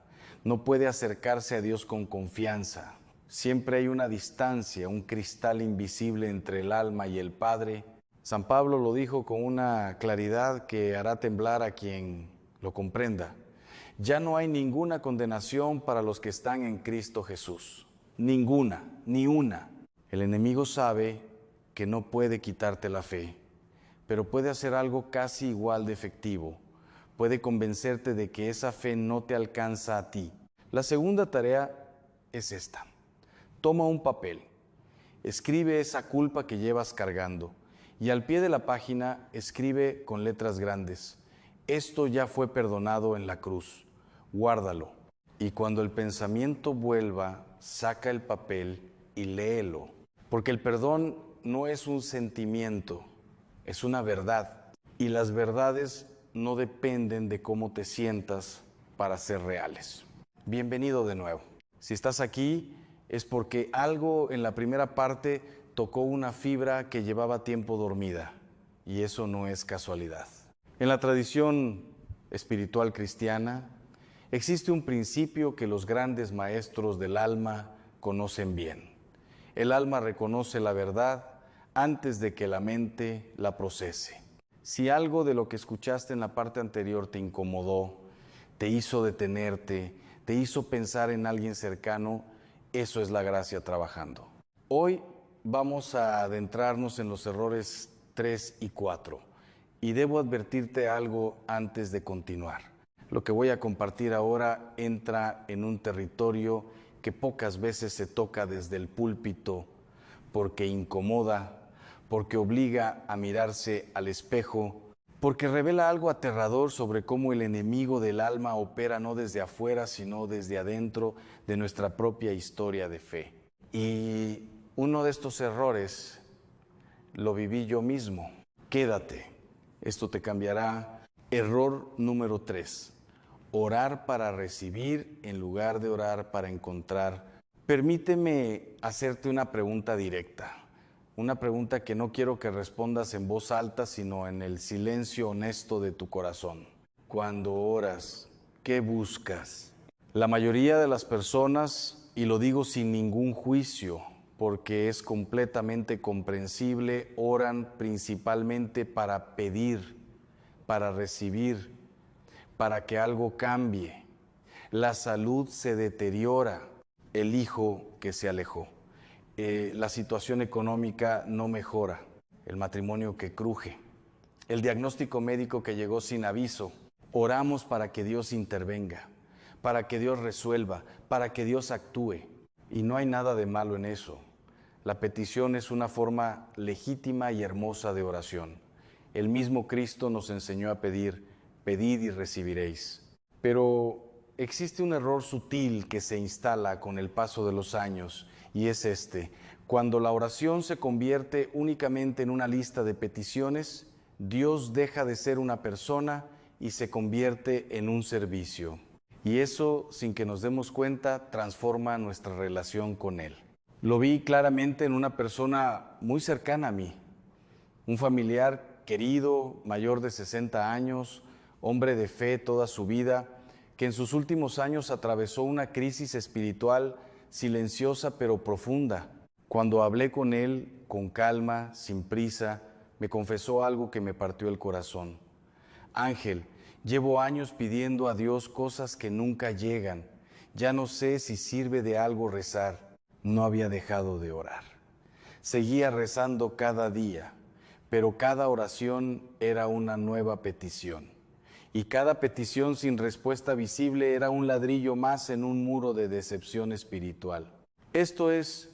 no puede acercarse a Dios con confianza. Siempre hay una distancia, un cristal invisible entre el alma y el Padre. San Pablo lo dijo con una claridad que hará temblar a quien lo comprenda. Ya no hay ninguna condenación para los que están en Cristo Jesús. Ninguna, ni una. El enemigo sabe que no puede quitarte la fe, pero puede hacer algo casi igual de efectivo. Puede convencerte de que esa fe no te alcanza a ti. La segunda tarea es esta. Toma un papel, escribe esa culpa que llevas cargando y al pie de la página escribe con letras grandes: esto ya fue perdonado en la cruz, guárdalo. Y cuando el pensamiento vuelva, saca el papel y léelo. Porque el perdón no es un sentimiento, es una verdad. Y las verdades no dependen de cómo te sientas para ser reales. Bienvenido de nuevo. Si estás aquí es porque algo en la primera parte tocó una fibra que llevaba tiempo dormida. Y eso no es casualidad. En la tradición espiritual cristiana existe un principio que los grandes maestros del alma conocen bien. El alma reconoce la verdad antes de que la mente la procese. Si algo de lo que escuchaste en la parte anterior te incomodó, te hizo detenerte, te hizo pensar en alguien cercano, eso es la gracia trabajando. Hoy vamos a adentrarnos en los errores 3 y 4 y debo advertirte algo antes de continuar. Lo que voy a compartir ahora entra en un territorio que pocas veces se toca desde el púlpito porque incomoda, porque obliga a mirarse al espejo, porque revela algo aterrador sobre cómo el enemigo del alma opera no desde afuera, sino desde adentro de nuestra propia historia de fe. Y uno de estos errores lo viví yo mismo. Quédate, esto te cambiará. Error número 3. Orar para recibir en lugar de orar para encontrar. Permíteme hacerte una pregunta directa. Una pregunta que no quiero que respondas en voz alta, sino en el silencio honesto de tu corazón. Cuando oras, ¿qué buscas? La mayoría de las personas, y lo digo sin ningún juicio, porque es completamente comprensible, oran principalmente para pedir, para recibir, para que algo cambie. La salud se deteriora, el hijo que se alejó. La situación económica no mejora, el matrimonio que cruje, el diagnóstico médico que llegó sin aviso. Oramos para que Dios intervenga, para que Dios resuelva, para que Dios actúe. Y no hay nada de malo en eso. La petición es una forma legítima y hermosa de oración. El mismo Cristo nos enseñó a pedir, pedid y recibiréis. Pero existe un error sutil que se instala con el paso de los años, y es este: cuando la oración se convierte únicamente en una lista de peticiones, Dios deja de ser una persona y se convierte en un servicio. Y eso, sin que nos demos cuenta, transforma nuestra relación con Él. Lo vi claramente en una persona muy cercana a mí, un familiar querido, mayor de 60 años, hombre de fe toda su vida, que en sus últimos años atravesó una crisis espiritual silenciosa pero profunda. Cuando hablé con él, con calma, sin prisa, me confesó algo que me partió el corazón. Ángel, llevo años pidiendo a Dios cosas que nunca llegan. Ya no sé si sirve de algo rezar. No había dejado de orar. Seguía rezando cada día, pero cada oración era una nueva petición. Y cada petición sin respuesta visible era un ladrillo más en un muro de decepción espiritual. Esto es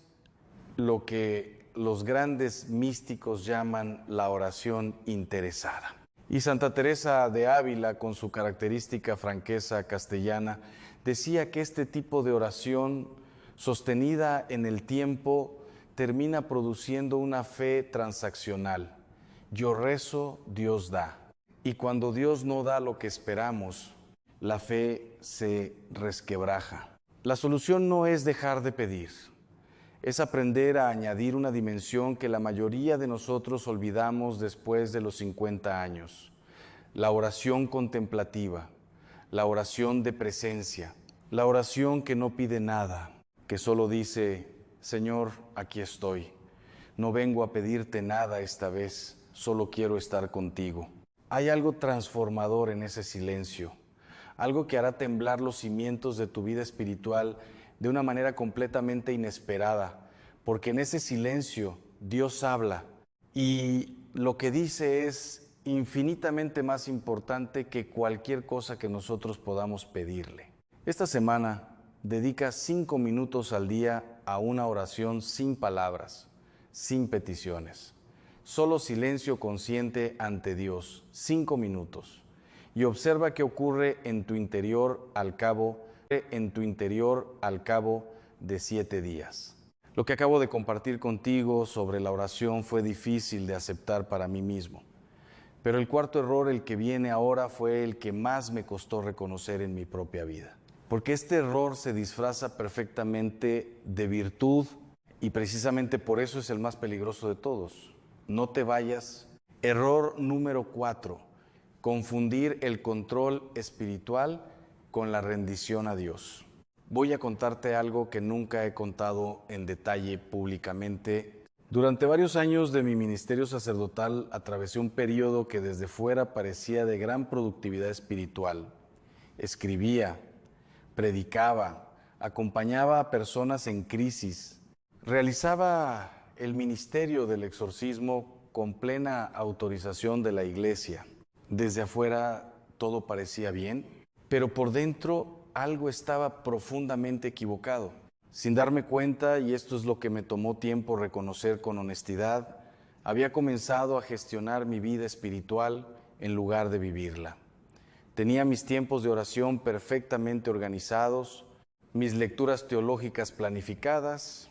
lo que los grandes místicos llaman la oración interesada. Y Santa Teresa de Ávila, con su característica franqueza castellana, decía que este tipo de oración sostenida en el tiempo termina produciendo una fe transaccional. Yo rezo, Dios da. Y cuando Dios no da lo que esperamos, la fe se resquebraja. La solución no es dejar de pedir, es aprender a añadir una dimensión que la mayoría de nosotros olvidamos después de los 50 años. La oración contemplativa, la oración de presencia, la oración que no pide nada, que solo dice: Señor, aquí estoy. No vengo a pedirte nada esta vez, solo quiero estar contigo. Hay algo transformador en ese silencio, algo que hará temblar los cimientos de tu vida espiritual de una manera completamente inesperada, porque en ese silencio Dios habla y lo que dice es infinitamente más importante que cualquier cosa que nosotros podamos pedirle. Esta semana dedica 5 minutos al día a una oración sin palabras, sin peticiones. Solo silencio consciente ante Dios, 5 minutos. Y observa qué ocurre en tu interior al cabo de 7 días. Lo que acabo de compartir contigo sobre la oración fue difícil de aceptar para mí mismo. Pero el cuarto error, el que viene ahora, fue el que más me costó reconocer en mi propia vida. Porque este error se disfraza perfectamente de virtud y precisamente por eso es el más peligroso de todos. No te vayas. Error número 4, confundir el control espiritual con la rendición a Dios. Voy a contarte algo que nunca he contado en detalle públicamente. Durante varios años de mi ministerio sacerdotal atravesé un periodo que desde fuera parecía de gran productividad espiritual. Escribía, predicaba, acompañaba a personas en crisis, realizaba el ministerio del exorcismo con plena autorización de la Iglesia. Desde afuera todo parecía bien, pero por dentro algo estaba profundamente equivocado. Sin darme cuenta, y esto es lo que me tomó tiempo reconocer con honestidad, había comenzado a gestionar mi vida espiritual en lugar de vivirla. Tenía mis tiempos de oración perfectamente organizados, mis lecturas teológicas planificadas,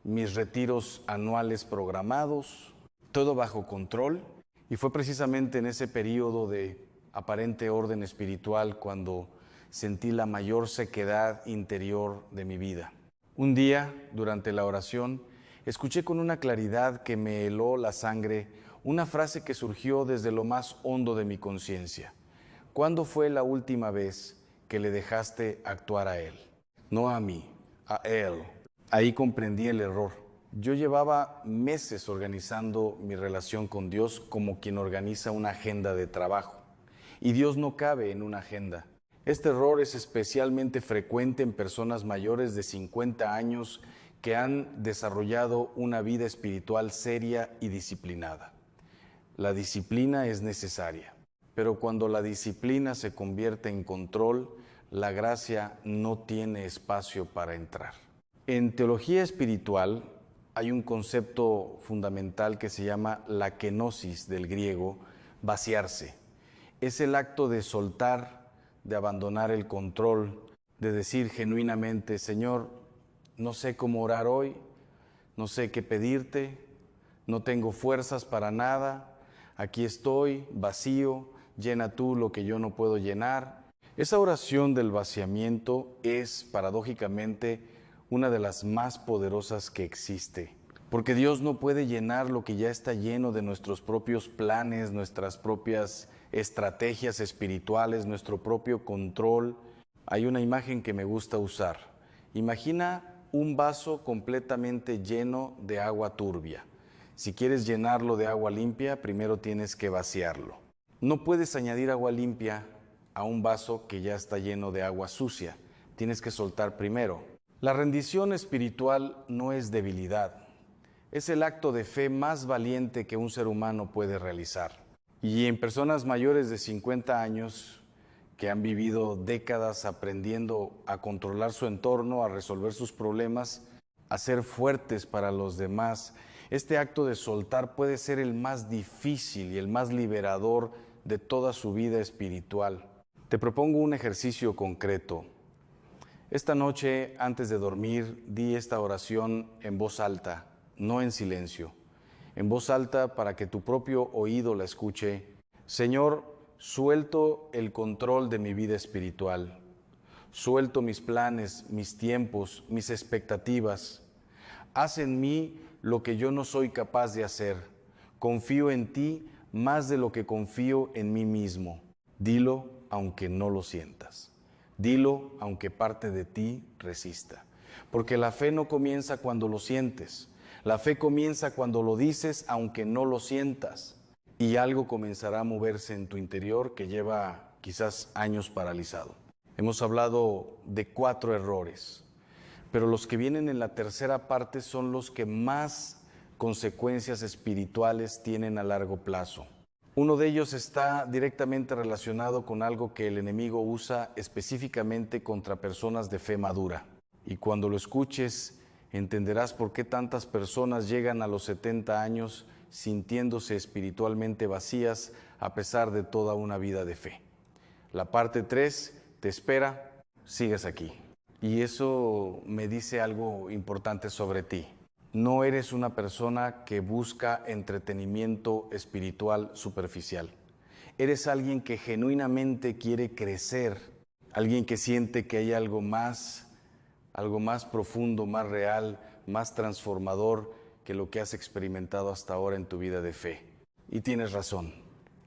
mis retiros anuales programados, todo bajo control. Y fue precisamente en ese periodo de aparente orden espiritual cuando sentí la mayor sequedad interior de mi vida. Un día, durante la oración, escuché con una claridad que me heló la sangre una frase que surgió desde lo más hondo de mi conciencia. ¿Cuándo fue la última vez que le dejaste actuar a Él? No a mí, a Él. Ahí comprendí el error. Yo llevaba meses organizando mi relación con Dios como quien organiza una agenda de trabajo. Y Dios no cabe en una agenda. Este error es especialmente frecuente en personas mayores de 50 años que han desarrollado una vida espiritual seria y disciplinada. La disciplina es necesaria, pero cuando la disciplina se convierte en control, la gracia no tiene espacio para entrar. En teología espiritual hay un concepto fundamental que se llama la kenosis, del griego, vaciarse. Es el acto de soltar, de abandonar el control, de decir genuinamente: Señor, no sé cómo orar hoy, no sé qué pedirte, no tengo fuerzas para nada, aquí estoy, vacío, llena tú lo que yo no puedo llenar. Esa oración del vaciamiento es, paradójicamente, una de las más poderosas que existe, porque Dios no puede llenar lo que ya está lleno de nuestros propios planes, nuestras propias estrategias espirituales, nuestro propio control. Hay una imagen que me gusta usar. Imagina un vaso completamente lleno de agua turbia. Si quieres llenarlo de agua limpia, primero tienes que vaciarlo. No puedes añadir agua limpia a un vaso que ya está lleno de agua sucia. Tienes que soltar primero. La rendición espiritual no es debilidad. Es el acto de fe más valiente que un ser humano puede realizar. Y en personas mayores de 50 años, que han vivido décadas aprendiendo a controlar su entorno, a resolver sus problemas, a ser fuertes para los demás, este acto de soltar puede ser el más difícil y el más liberador de toda su vida espiritual. Te propongo un ejercicio concreto. Esta noche, antes de dormir, di esta oración en voz alta, no en silencio. En voz alta para que tu propio oído la escuche. Señor, suelto el control de mi vida espiritual. Suelto mis planes, mis tiempos, mis expectativas. Haz en mí lo que yo no soy capaz de hacer. Confío en ti más de lo que confío en mí mismo. Dilo aunque no lo sientas. Dilo aunque parte de ti resista. Porque la fe no comienza cuando lo sientes. La fe comienza cuando lo dices aunque no lo sientas. Y algo comenzará a moverse en tu interior que lleva quizás años paralizado. Hemos hablado de 4 errores, pero los que vienen en la tercera parte son los que más consecuencias espirituales tienen a largo plazo. Uno de ellos está directamente relacionado con algo que el enemigo usa específicamente contra personas de fe madura. Y cuando lo escuches, entenderás por qué tantas personas llegan a los 70 años sintiéndose espiritualmente vacías a pesar de toda una vida de fe. La parte 3 te espera, sigues aquí. Y eso me dice algo importante sobre ti. No eres una persona que busca entretenimiento espiritual superficial. Eres alguien que genuinamente quiere crecer, alguien que siente que hay algo más profundo, más real, más transformador que lo que has experimentado hasta ahora en tu vida de fe. Y tienes razón,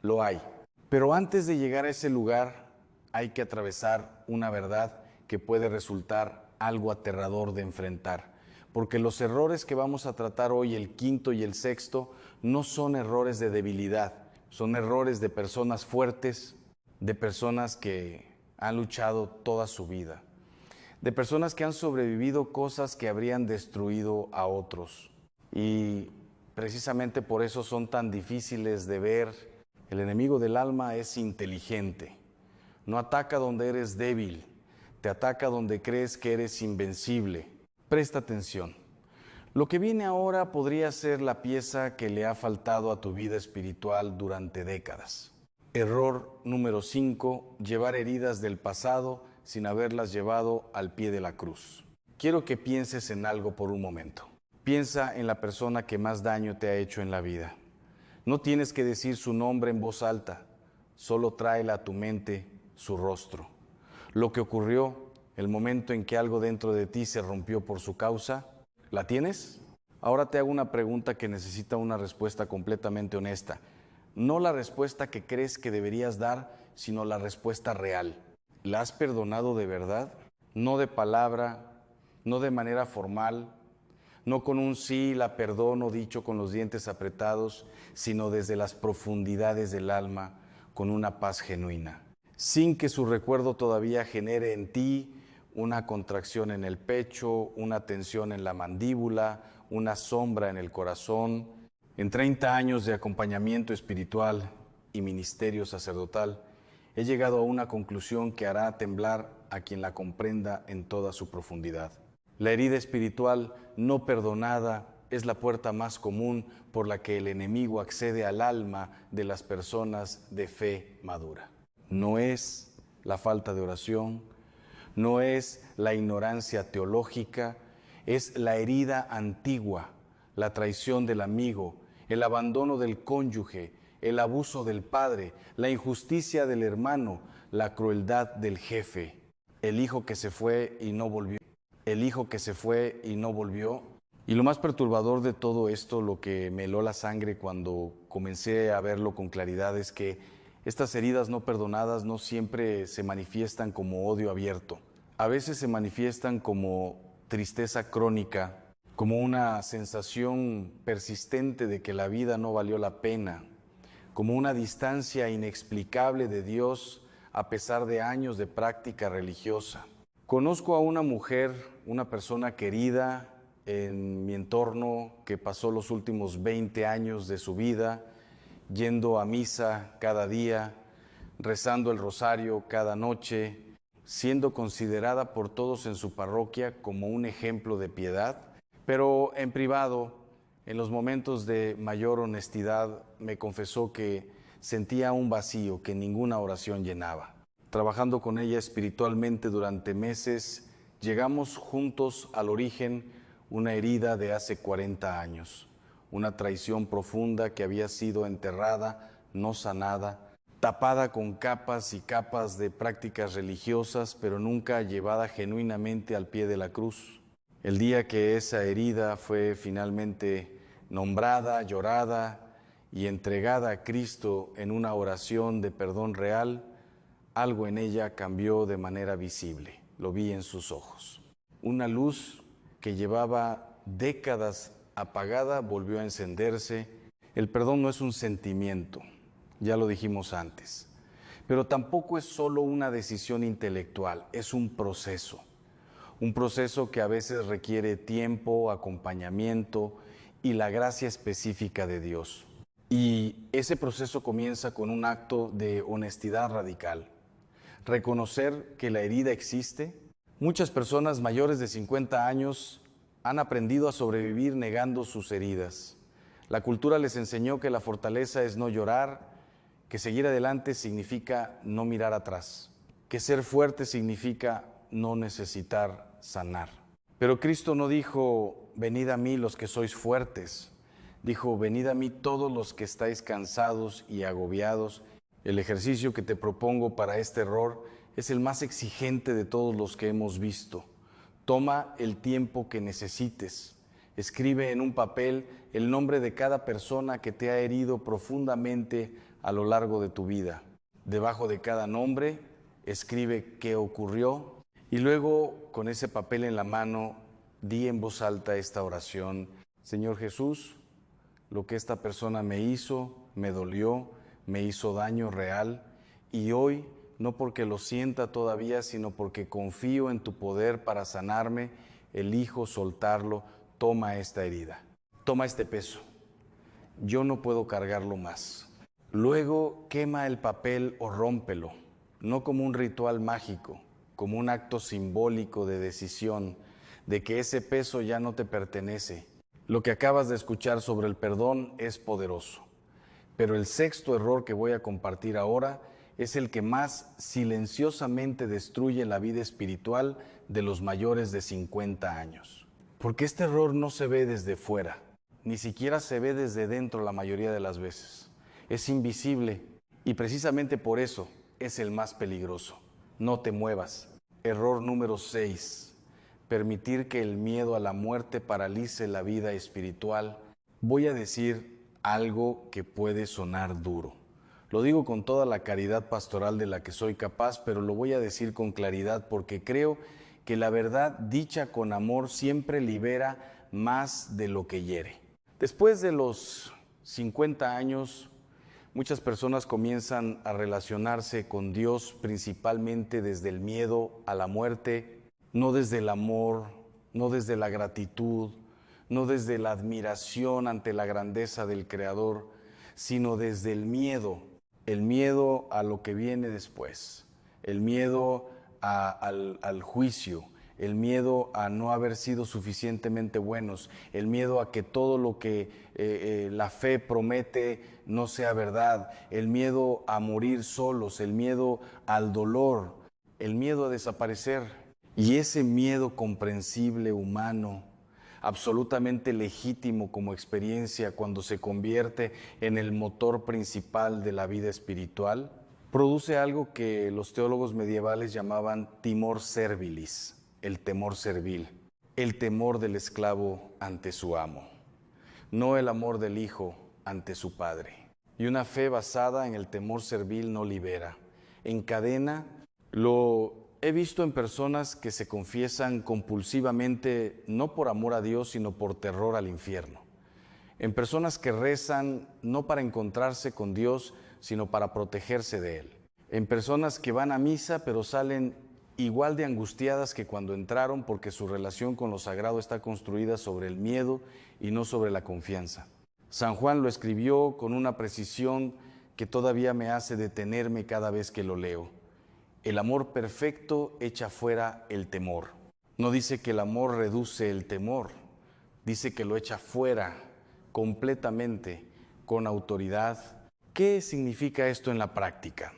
lo hay. Pero antes de llegar a ese lugar, hay que atravesar una verdad que puede resultar algo aterrador de enfrentar. Porque los errores que vamos a tratar hoy, el 5º y el 6º, no son errores de debilidad, son errores de personas fuertes, de personas que han luchado toda su vida, de personas que han sobrevivido cosas que habrían destruido a otros. Y precisamente por eso son tan difíciles de ver. El enemigo del alma es inteligente. No ataca donde eres débil, te ataca donde crees que eres invencible. Presta atención. Lo que viene ahora podría ser la pieza que le ha faltado a tu vida espiritual durante décadas. Error número 5, llevar heridas del pasado sin haberlas llevado al pie de la cruz. Quiero que pienses en algo por un momento. Piensa en la persona que más daño te ha hecho en la vida. No tienes que decir su nombre en voz alta, solo tráela a tu mente su rostro. Lo que ocurrió, el momento en que algo dentro de ti se rompió por su causa, ¿la tienes? Ahora te hago una pregunta que necesita una respuesta completamente honesta. No la respuesta que crees que deberías dar, sino la respuesta real. ¿La has perdonado de verdad? No de palabra, no de manera formal, no con un sí, la perdono dicho con los dientes apretados, sino desde las profundidades del alma, con una paz genuina, sin que su recuerdo todavía genere en ti una contracción en el pecho, una tensión en la mandíbula, una sombra en el corazón. En 30 años de acompañamiento espiritual y ministerio sacerdotal, he llegado a una conclusión que hará temblar a quien la comprenda en toda su profundidad. La herida espiritual no perdonada es la puerta más común por la que el enemigo accede al alma de las personas de fe madura. No es la falta de oración, no es la ignorancia teológica, es la herida antigua, la traición del amigo, el abandono del cónyuge, el abuso del padre, la injusticia del hermano, la crueldad del jefe, el hijo que se fue y no volvió. Y lo más perturbador de todo esto, lo que me heló la sangre cuando comencé a verlo con claridad, es que estas heridas no perdonadas no siempre se manifiestan como odio abierto. A veces se manifiestan como tristeza crónica, como una sensación persistente de que la vida no valió la pena, como una distancia inexplicable de Dios a pesar de años de práctica religiosa. Conozco a una mujer, una persona querida en mi entorno que pasó los últimos 20 años de su vida yendo a misa cada día, rezando el rosario cada noche, siendo considerada por todos en su parroquia como un ejemplo de piedad, pero en privado, en los momentos de mayor honestidad, me confesó que sentía un vacío que ninguna oración llenaba. Trabajando con ella espiritualmente durante meses, llegamos juntos al origen, una herida de hace 40 años, una traición profunda que había sido enterrada, no sanada, tapada con capas y capas de prácticas religiosas, pero nunca llevada genuinamente al pie de la cruz. El día que esa herida fue finalmente nombrada, llorada y entregada a Cristo en una oración de perdón real, algo en ella cambió de manera visible. Lo vi en sus ojos. Una luz que llevaba décadas apagada volvió a encenderse. El perdón no es un sentimiento, ya lo dijimos antes, pero tampoco es solo una decisión intelectual, es un proceso que a veces requiere tiempo, acompañamiento y la gracia específica de Dios. Y ese proceso comienza con un acto de honestidad radical. Reconocer que la herida existe. Muchas personas mayores de 50 años han aprendido a sobrevivir negando sus heridas. La cultura les enseñó que la fortaleza es no llorar, que seguir adelante significa no mirar atrás, que ser fuerte significa no necesitar sanar. Pero Cristo no dijo, venid a mí los que sois fuertes. Dijo, venid a mí todos los que estáis cansados y agobiados. El ejercicio que te propongo para este error es el más exigente de todos los que hemos visto. Toma el tiempo que necesites. Escribe en un papel el nombre de cada persona que te ha herido profundamente a lo largo de tu vida. Debajo de cada nombre, escribe qué ocurrió y luego, con ese papel en la mano, di en voz alta esta oración. Señor Jesús, lo que esta persona me hizo, me dolió, me hizo daño real y hoy, no porque lo sienta todavía, sino porque confío en tu poder para sanarme, elijo soltarlo. Toma esta herida, toma este peso. Yo no puedo cargarlo más. Luego quema el papel o rómpelo, no como un ritual mágico, como un acto simbólico de decisión, de que ese peso ya no te pertenece. Lo que acabas de escuchar sobre el perdón es poderoso. Pero el sexto error que voy a compartir ahora es el que más silenciosamente destruye la vida espiritual de los mayores de 50 años. Porque este error no se ve desde fuera, ni siquiera se ve desde dentro la mayoría de las veces. Es invisible y precisamente por eso es el más peligroso. No te muevas. Error número 6. Permitir que el miedo a la muerte paralice la vida espiritual. Voy a decir algo que puede sonar duro. Lo digo con toda la caridad pastoral de la que soy capaz, pero lo voy a decir con claridad porque creo que la verdad dicha con amor siempre libera más de lo que hiere. Después de los 50 años, muchas personas comienzan a relacionarse con Dios principalmente desde el miedo a la muerte, no desde el amor, no desde la gratitud, no desde la admiración ante la grandeza del Creador, sino desde el miedo a lo que viene después, el miedo al juicio, el miedo a no haber sido suficientemente buenos, el miedo a que todo lo que la fe promete no sea verdad, el miedo a morir solos, el miedo al dolor, el miedo a desaparecer. Y ese miedo comprensible, humano, absolutamente legítimo como experiencia cuando se convierte en el motor principal de la vida espiritual, produce algo que los teólogos medievales llamaban timor servilis, el temor servil, el temor del esclavo ante su amo, no el amor del hijo ante su padre. Y una fe basada en el temor servil no libera, encadena. Lo he visto en personas que se confiesan compulsivamente, no por amor a Dios, sino por terror al infierno. En personas que rezan no para encontrarse con Dios, sino para protegerse de Él. En personas que van a misa, pero salen igual de angustiadas que cuando entraron, porque su relación con lo sagrado está construida sobre el miedo y no sobre la confianza. San Juan lo escribió con una precisión que todavía me hace detenerme cada vez que lo leo. El amor perfecto echa fuera el temor. No dice que el amor reduce el temor, dice que lo echa fuera completamente, con autoridad. ¿Qué significa esto en la práctica?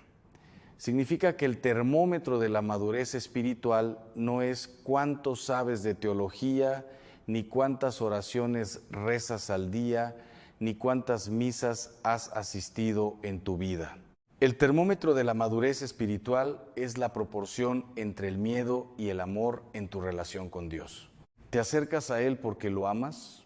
Significa que el termómetro de la madurez espiritual no es cuánto sabes de teología, ni cuántas oraciones rezas al día, ni cuántas misas has asistido en tu vida. El termómetro de la madurez espiritual es la proporción entre el miedo y el amor en tu relación con Dios. ¿Te acercas a Él porque lo amas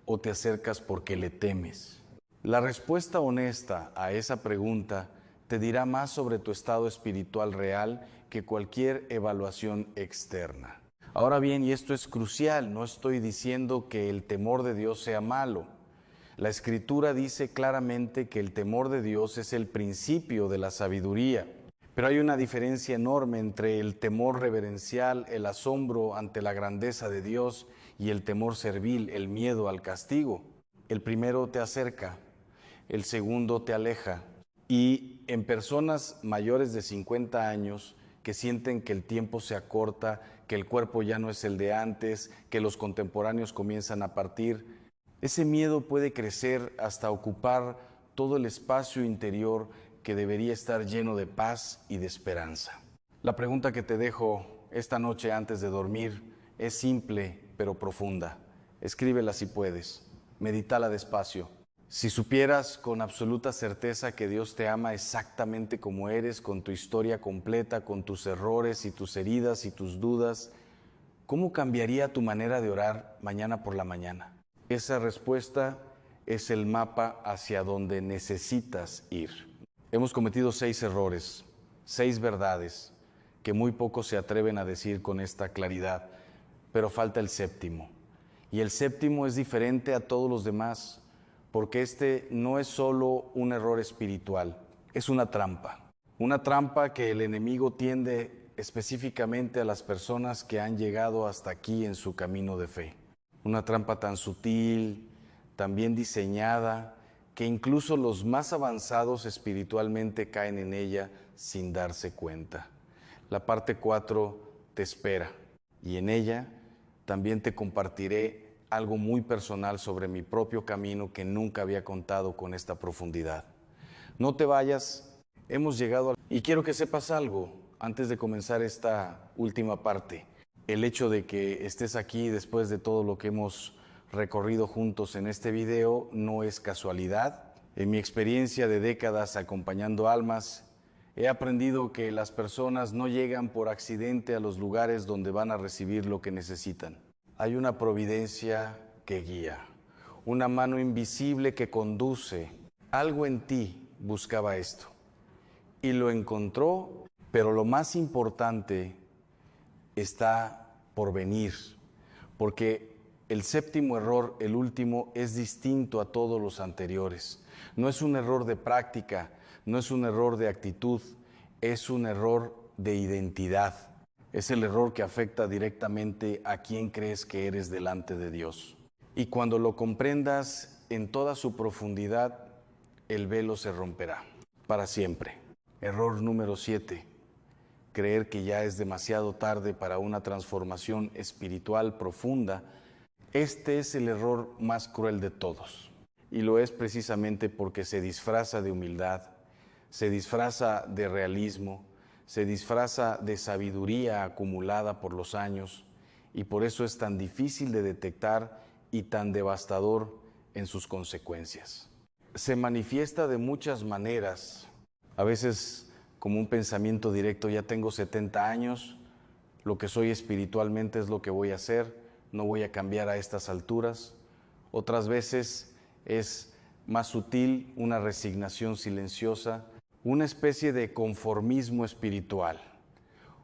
o te acercas porque le temes? La respuesta honesta a esa pregunta te dirá más sobre tu estado espiritual real que cualquier evaluación externa. Ahora bien, y esto es crucial, no estoy diciendo que el temor de Dios sea malo. La Escritura dice claramente que el temor de Dios es el principio de la sabiduría, pero hay una diferencia enorme entre el temor reverencial, el asombro ante la grandeza de Dios, y el temor servil, el miedo al castigo. El primero te acerca, el segundo te aleja. Y en personas mayores de 50 años que sienten que el tiempo se acorta, que el cuerpo ya no es el de antes, que los contemporáneos comienzan a partir, ese miedo puede crecer hasta ocupar todo el espacio interior que debería estar lleno de paz y de esperanza. La pregunta que te dejo esta noche antes de dormir es simple pero profunda. Escríbela si puedes, medítala despacio. Si supieras con absoluta certeza que Dios te ama exactamente como eres, con tu historia completa, con tus errores y tus heridas y tus dudas, ¿cómo cambiaría tu manera de orar mañana por la mañana? Esa respuesta es el mapa hacia donde necesitas ir. Hemos cometido 6 errores, 6 verdades que muy pocos se atreven a decir con esta claridad, pero falta el séptimo. Y el séptimo es diferente a todos los demás, porque este no es solo un error espiritual, es una trampa que el enemigo tiende específicamente a las personas que han llegado hasta aquí en su camino de fe. Una trampa tan sutil, tan bien diseñada, que incluso los más avanzados espiritualmente caen en ella sin darse cuenta. La parte 4 te espera, y en ella también te compartiré algo muy personal sobre mi propio camino que nunca había contado con esta profundidad. No te vayas, hemos llegado y quiero que sepas algo antes de comenzar esta última parte. El hecho de que estés aquí después de todo lo que hemos recorrido juntos en este video no es casualidad. En mi experiencia de décadas acompañando almas, he aprendido que las personas no llegan por accidente a los lugares donde van a recibir lo que necesitan. Hay una providencia que guía, una mano invisible que conduce. Algo en ti buscaba esto y lo encontró, pero lo más importante está por venir, porque el séptimo error, el último, es distinto a todos los anteriores. No es un error de práctica, no es un error de actitud, es un error de identidad. Es el error que afecta directamente a quién crees que eres delante de Dios. Y cuando lo comprendas en toda su profundidad, el velo se romperá para siempre. Error número 7. Creer que ya es demasiado tarde para una transformación espiritual profunda. Este es el error más cruel de todos. Y lo es precisamente porque se disfraza de humildad, se disfraza de realismo, se disfraza de sabiduría acumulada por los años, y por eso es tan difícil de detectar y tan devastador en sus consecuencias. Se manifiesta de muchas maneras, a veces como un pensamiento directo: ya tengo 70 años, lo que soy espiritualmente es lo que voy a hacer, no voy a cambiar a estas alturas. Otras veces es más sutil, una resignación silenciosa, una especie de conformismo espiritual,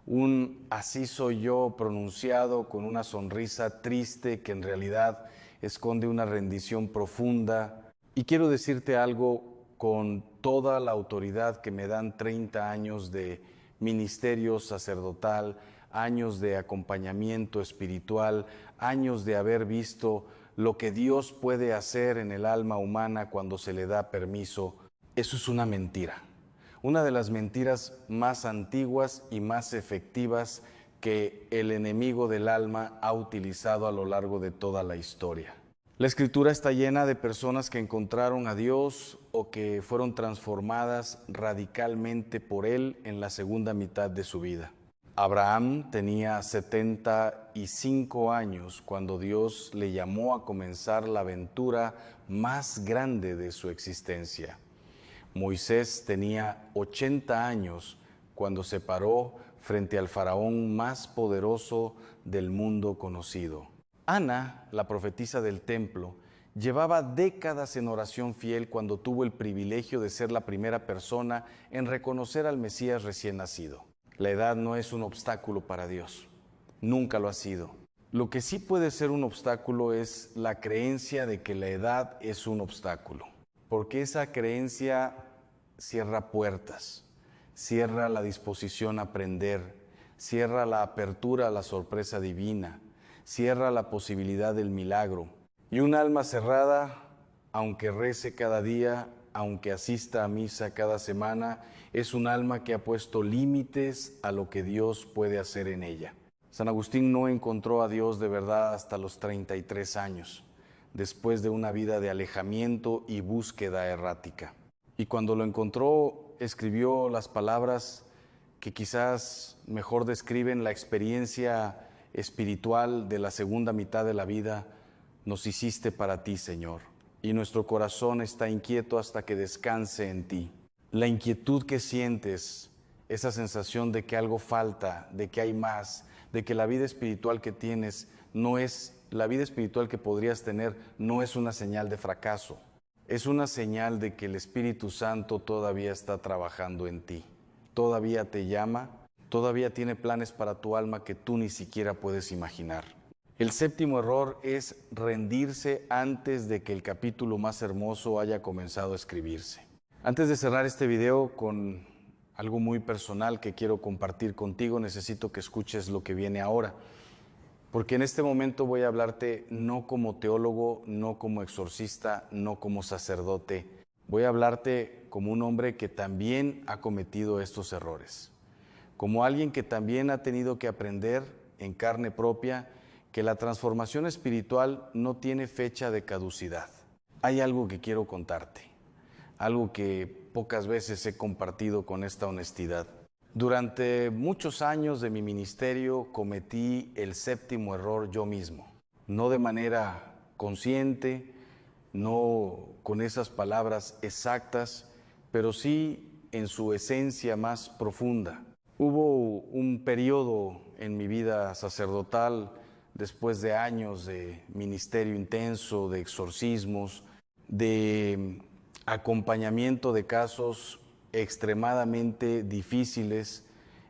un así soy yo pronunciado con una sonrisa triste que en realidad esconde una rendición profunda. Y quiero decirte algo con toda la autoridad que me dan 30 años de ministerio sacerdotal, años de acompañamiento espiritual, años de haber visto lo que Dios puede hacer en el alma humana cuando se le da permiso. Eso es una mentira. Una de las mentiras más antiguas y más efectivas que el enemigo del alma ha utilizado a lo largo de toda la historia. La Escritura está llena de personas que encontraron a Dios o que fueron transformadas radicalmente por Él en la segunda mitad de su vida. Abraham tenía 75 años cuando Dios le llamó a comenzar la aventura más grande de su existencia. Moisés tenía 80 años cuando se paró frente al faraón más poderoso del mundo conocido. Ana, la profetisa del templo, llevaba décadas en oración fiel cuando tuvo el privilegio de ser la primera persona en reconocer al Mesías recién nacido. La edad no es un obstáculo para Dios, nunca lo ha sido. Lo que sí puede ser un obstáculo es la creencia de que la edad es un obstáculo, porque esa creencia cierra puertas, cierra la disposición a aprender, cierra la apertura a la sorpresa divina, cierra la posibilidad del milagro. Y un alma cerrada, aunque rece cada día, aunque asista a misa cada semana, es un alma que ha puesto límites a lo que Dios puede hacer en ella. San Agustín no encontró a Dios de verdad hasta los 33 años, después de una vida de alejamiento y búsqueda errática. Y cuando lo encontró, escribió las palabras que quizás mejor describen la experiencia espiritual de la segunda mitad de la vida: nos hiciste para ti, Señor, y nuestro corazón está inquieto hasta que descanse en ti. La inquietud que sientes, esa sensación de que algo falta, de que hay más, de que la vida espiritual que tienes no es la vida espiritual que podrías tener, no es una señal de fracaso. Es una señal de que el Espíritu Santo todavía está trabajando en ti, todavía te llama, todavía tiene planes para tu alma que tú ni siquiera puedes imaginar. El séptimo error es rendirse antes de que el capítulo más hermoso haya comenzado a escribirse. Antes de cerrar este video con algo muy personal que quiero compartir contigo, necesito que escuches lo que viene ahora. Porque en este momento voy a hablarte no como teólogo, no como exorcista, no como sacerdote. Voy a hablarte como un hombre que también ha cometido estos errores. Como alguien que también ha tenido que aprender en carne propia que la transformación espiritual no tiene fecha de caducidad. Hay algo que quiero contarte, algo que pocas veces he compartido con esta honestidad. Durante muchos años de mi ministerio cometí el séptimo error yo mismo, no de manera consciente, no con esas palabras exactas, pero sí en su esencia más profunda. Hubo un periodo en mi vida sacerdotal, después de años de ministerio intenso, de exorcismos, de acompañamiento de casos extremadamente difíciles,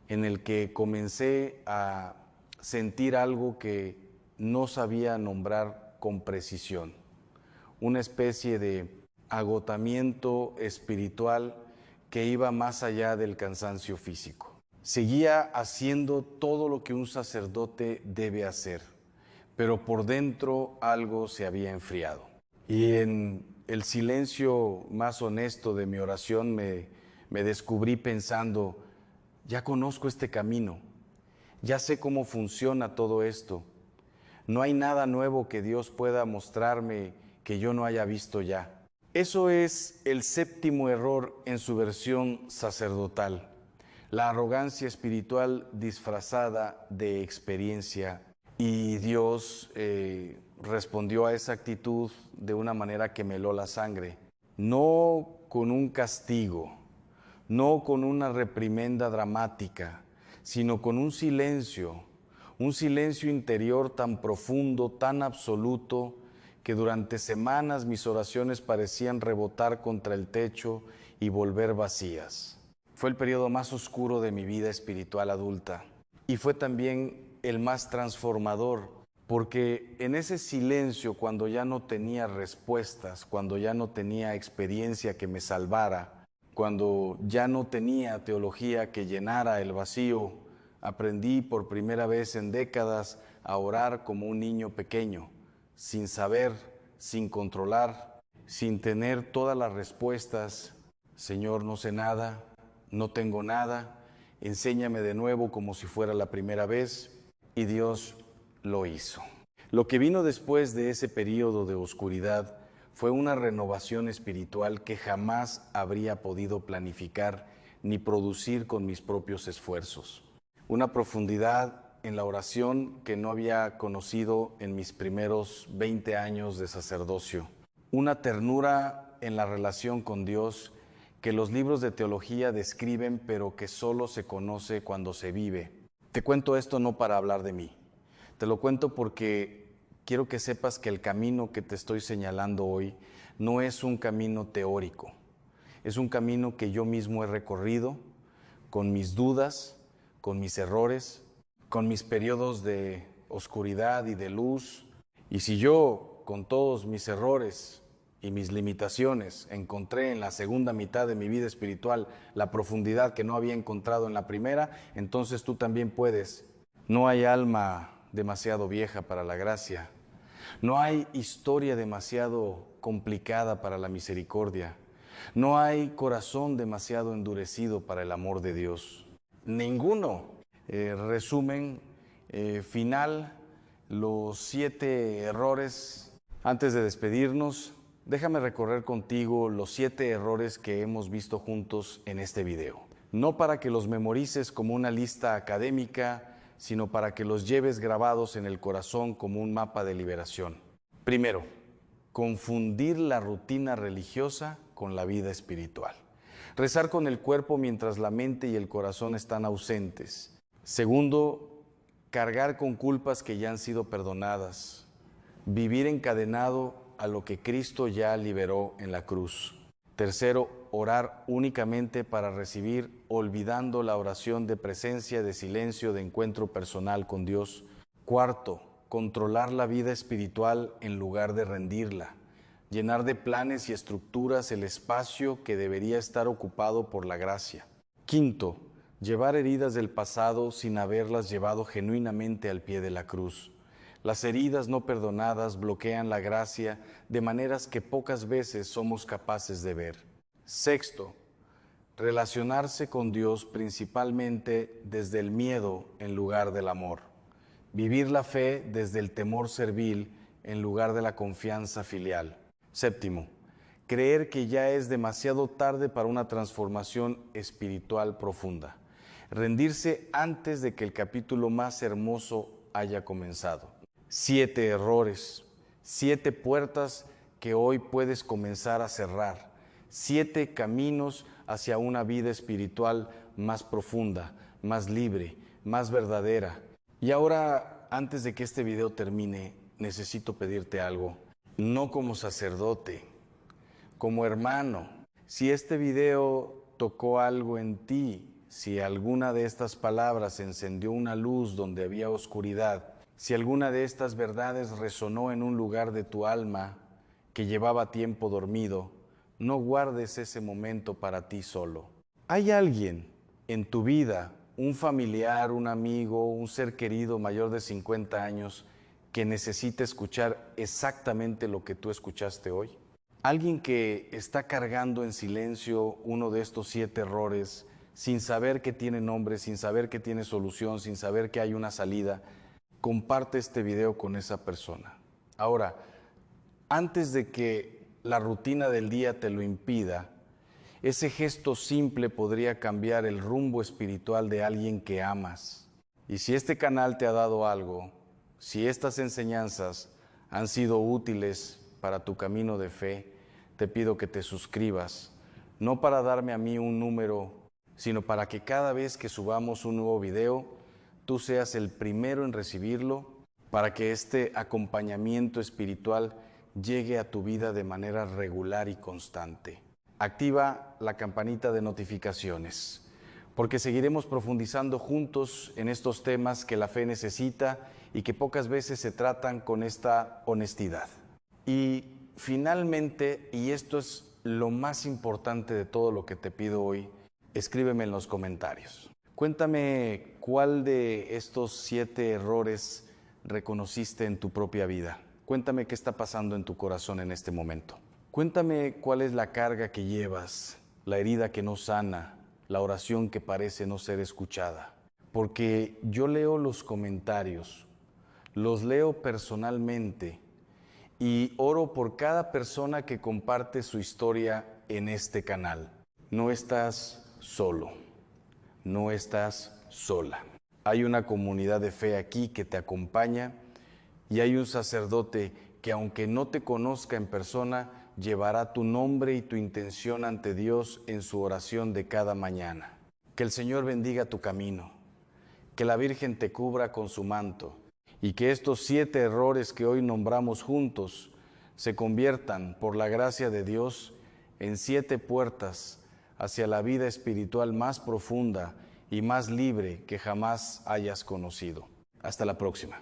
en el que comencé a sentir algo que no sabía nombrar con precisión, una especie de agotamiento espiritual que iba más allá del cansancio físico. Seguía haciendo todo lo que un sacerdote debe hacer, pero por dentro algo se había enfriado. Y en el silencio más honesto de mi oración me descubrí pensando, ya conozco este camino, ya sé cómo funciona todo esto. No hay nada nuevo que Dios pueda mostrarme que yo no haya visto ya. Eso es el séptimo error en su versión sacerdotal, la arrogancia espiritual disfrazada de experiencia. Y Dios respondió a esa actitud de una manera que me heló la sangre, no con un castigo, no con una reprimenda dramática, sino con un silencio interior tan profundo, tan absoluto, que durante semanas mis oraciones parecían rebotar contra el techo y volver vacías. Fue el periodo más oscuro de mi vida espiritual adulta y fue también el más transformador, porque en ese silencio, cuando ya no tenía respuestas, cuando ya no tenía experiencia que me salvara, cuando ya no tenía teología que llenara el vacío, aprendí por primera vez en décadas a orar como un niño pequeño, sin saber, sin controlar, sin tener todas las respuestas. Señor, no sé nada, no tengo nada, enséñame de nuevo como si fuera la primera vez. Y Dios lo hizo. Lo que vino después de ese periodo de oscuridad fue una renovación espiritual que jamás habría podido planificar ni producir con mis propios esfuerzos. Una profundidad en la oración que no había conocido en mis primeros 20 años de sacerdocio. Una ternura en la relación con Dios que los libros de teología describen, pero que solo se conoce cuando se vive. Te cuento esto no para hablar de mí. Te lo cuento porque quiero que sepas que el camino que te estoy señalando hoy no es un camino teórico. Es un camino que yo mismo he recorrido con mis dudas, con mis errores, con mis periodos de oscuridad y de luz. Y si yo, con todos mis errores y mis limitaciones, encontré en la segunda mitad de mi vida espiritual la profundidad que no había encontrado en la primera, entonces tú también puedes. No hay alma demasiado vieja para la gracia. No hay historia demasiado complicada para la misericordia. No hay corazón demasiado endurecido para el amor de Dios. Ninguno. Resumen final, los 7 errores. Antes de despedirnos, déjame recorrer contigo los 7 errores que hemos visto juntos en este video. No para que los memorices como una lista académica, sino para que los lleves grabados en el corazón como un mapa de liberación. Primero, confundir la rutina religiosa con la vida espiritual. Rezar con el cuerpo mientras la mente y el corazón están ausentes. Segundo, cargar con culpas que ya han sido perdonadas. Vivir encadenado a lo que Cristo ya liberó en la cruz. Tercero, orar únicamente para recibir, olvidando la oración de presencia, de silencio, de encuentro personal con Dios. Cuarto, controlar la vida espiritual en lugar de rendirla. Llenar de planes y estructuras el espacio que debería estar ocupado por la gracia. Quinto, llevar heridas del pasado sin haberlas llevado genuinamente al pie de la cruz. Las heridas no perdonadas bloquean la gracia de maneras que pocas veces somos capaces de ver. Sexto, relacionarse con Dios principalmente desde el miedo en lugar del amor. Vivir la fe desde el temor servil en lugar de la confianza filial. Séptimo, creer que ya es demasiado tarde para una transformación espiritual profunda. Rendirse antes de que el capítulo más hermoso haya comenzado. 7 errores, 7 puertas que hoy puedes comenzar a cerrar. 7 caminos hacia una vida espiritual más profunda, más libre, más verdadera. Y ahora, antes de que este video termine, necesito pedirte algo. No como sacerdote, como hermano. Si este video tocó algo en ti, si alguna de estas palabras encendió una luz donde había oscuridad, si alguna de estas verdades resonó en un lugar de tu alma que llevaba tiempo dormido, no guardes ese momento para ti solo. ¿Hay alguien en tu vida, un familiar, un amigo, un ser querido mayor de 50 años, que necesita escuchar exactamente lo que tú escuchaste hoy? Alguien que está cargando en silencio uno de estos 7 errores, sin saber que tiene nombre, sin saber que tiene solución, sin saber que hay una salida, comparte este video con esa persona. Ahora, antes de que la rutina del día te lo impida, ese gesto simple podría cambiar el rumbo espiritual de alguien que amas. Y si este canal te ha dado algo, si estas enseñanzas han sido útiles para tu camino de fe, te pido que te suscribas, no para darme a mí un número, sino para que cada vez que subamos un nuevo video, tú seas el primero en recibirlo, para que este acompañamiento espiritual llegue a tu vida de manera regular y constante. Activa la campanita de notificaciones, porque seguiremos profundizando juntos en estos temas que la fe necesita y que pocas veces se tratan con esta honestidad. Y finalmente, y esto es lo más importante de todo lo que te pido hoy, escríbeme en los comentarios. Cuéntame cuál de estos 7 errores reconociste en tu propia vida. Cuéntame qué está pasando en tu corazón en este momento. Cuéntame cuál es la carga que llevas, la herida que no sana, la oración que parece no ser escuchada. Porque yo leo los comentarios, los leo personalmente y oro por cada persona que comparte su historia en este canal. No estás solo, no estás sola. Hay una comunidad de fe aquí que te acompaña y hay un sacerdote que, aunque no te conozca en persona, llevará tu nombre y tu intención ante Dios en su oración de cada mañana. Que el Señor bendiga tu camino, que la Virgen te cubra con su manto y que estos 7 errores que hoy nombramos juntos se conviertan, por la gracia de Dios, en 7 puertas hacia la vida espiritual más profunda y más libre que jamás hayas conocido. Hasta la próxima.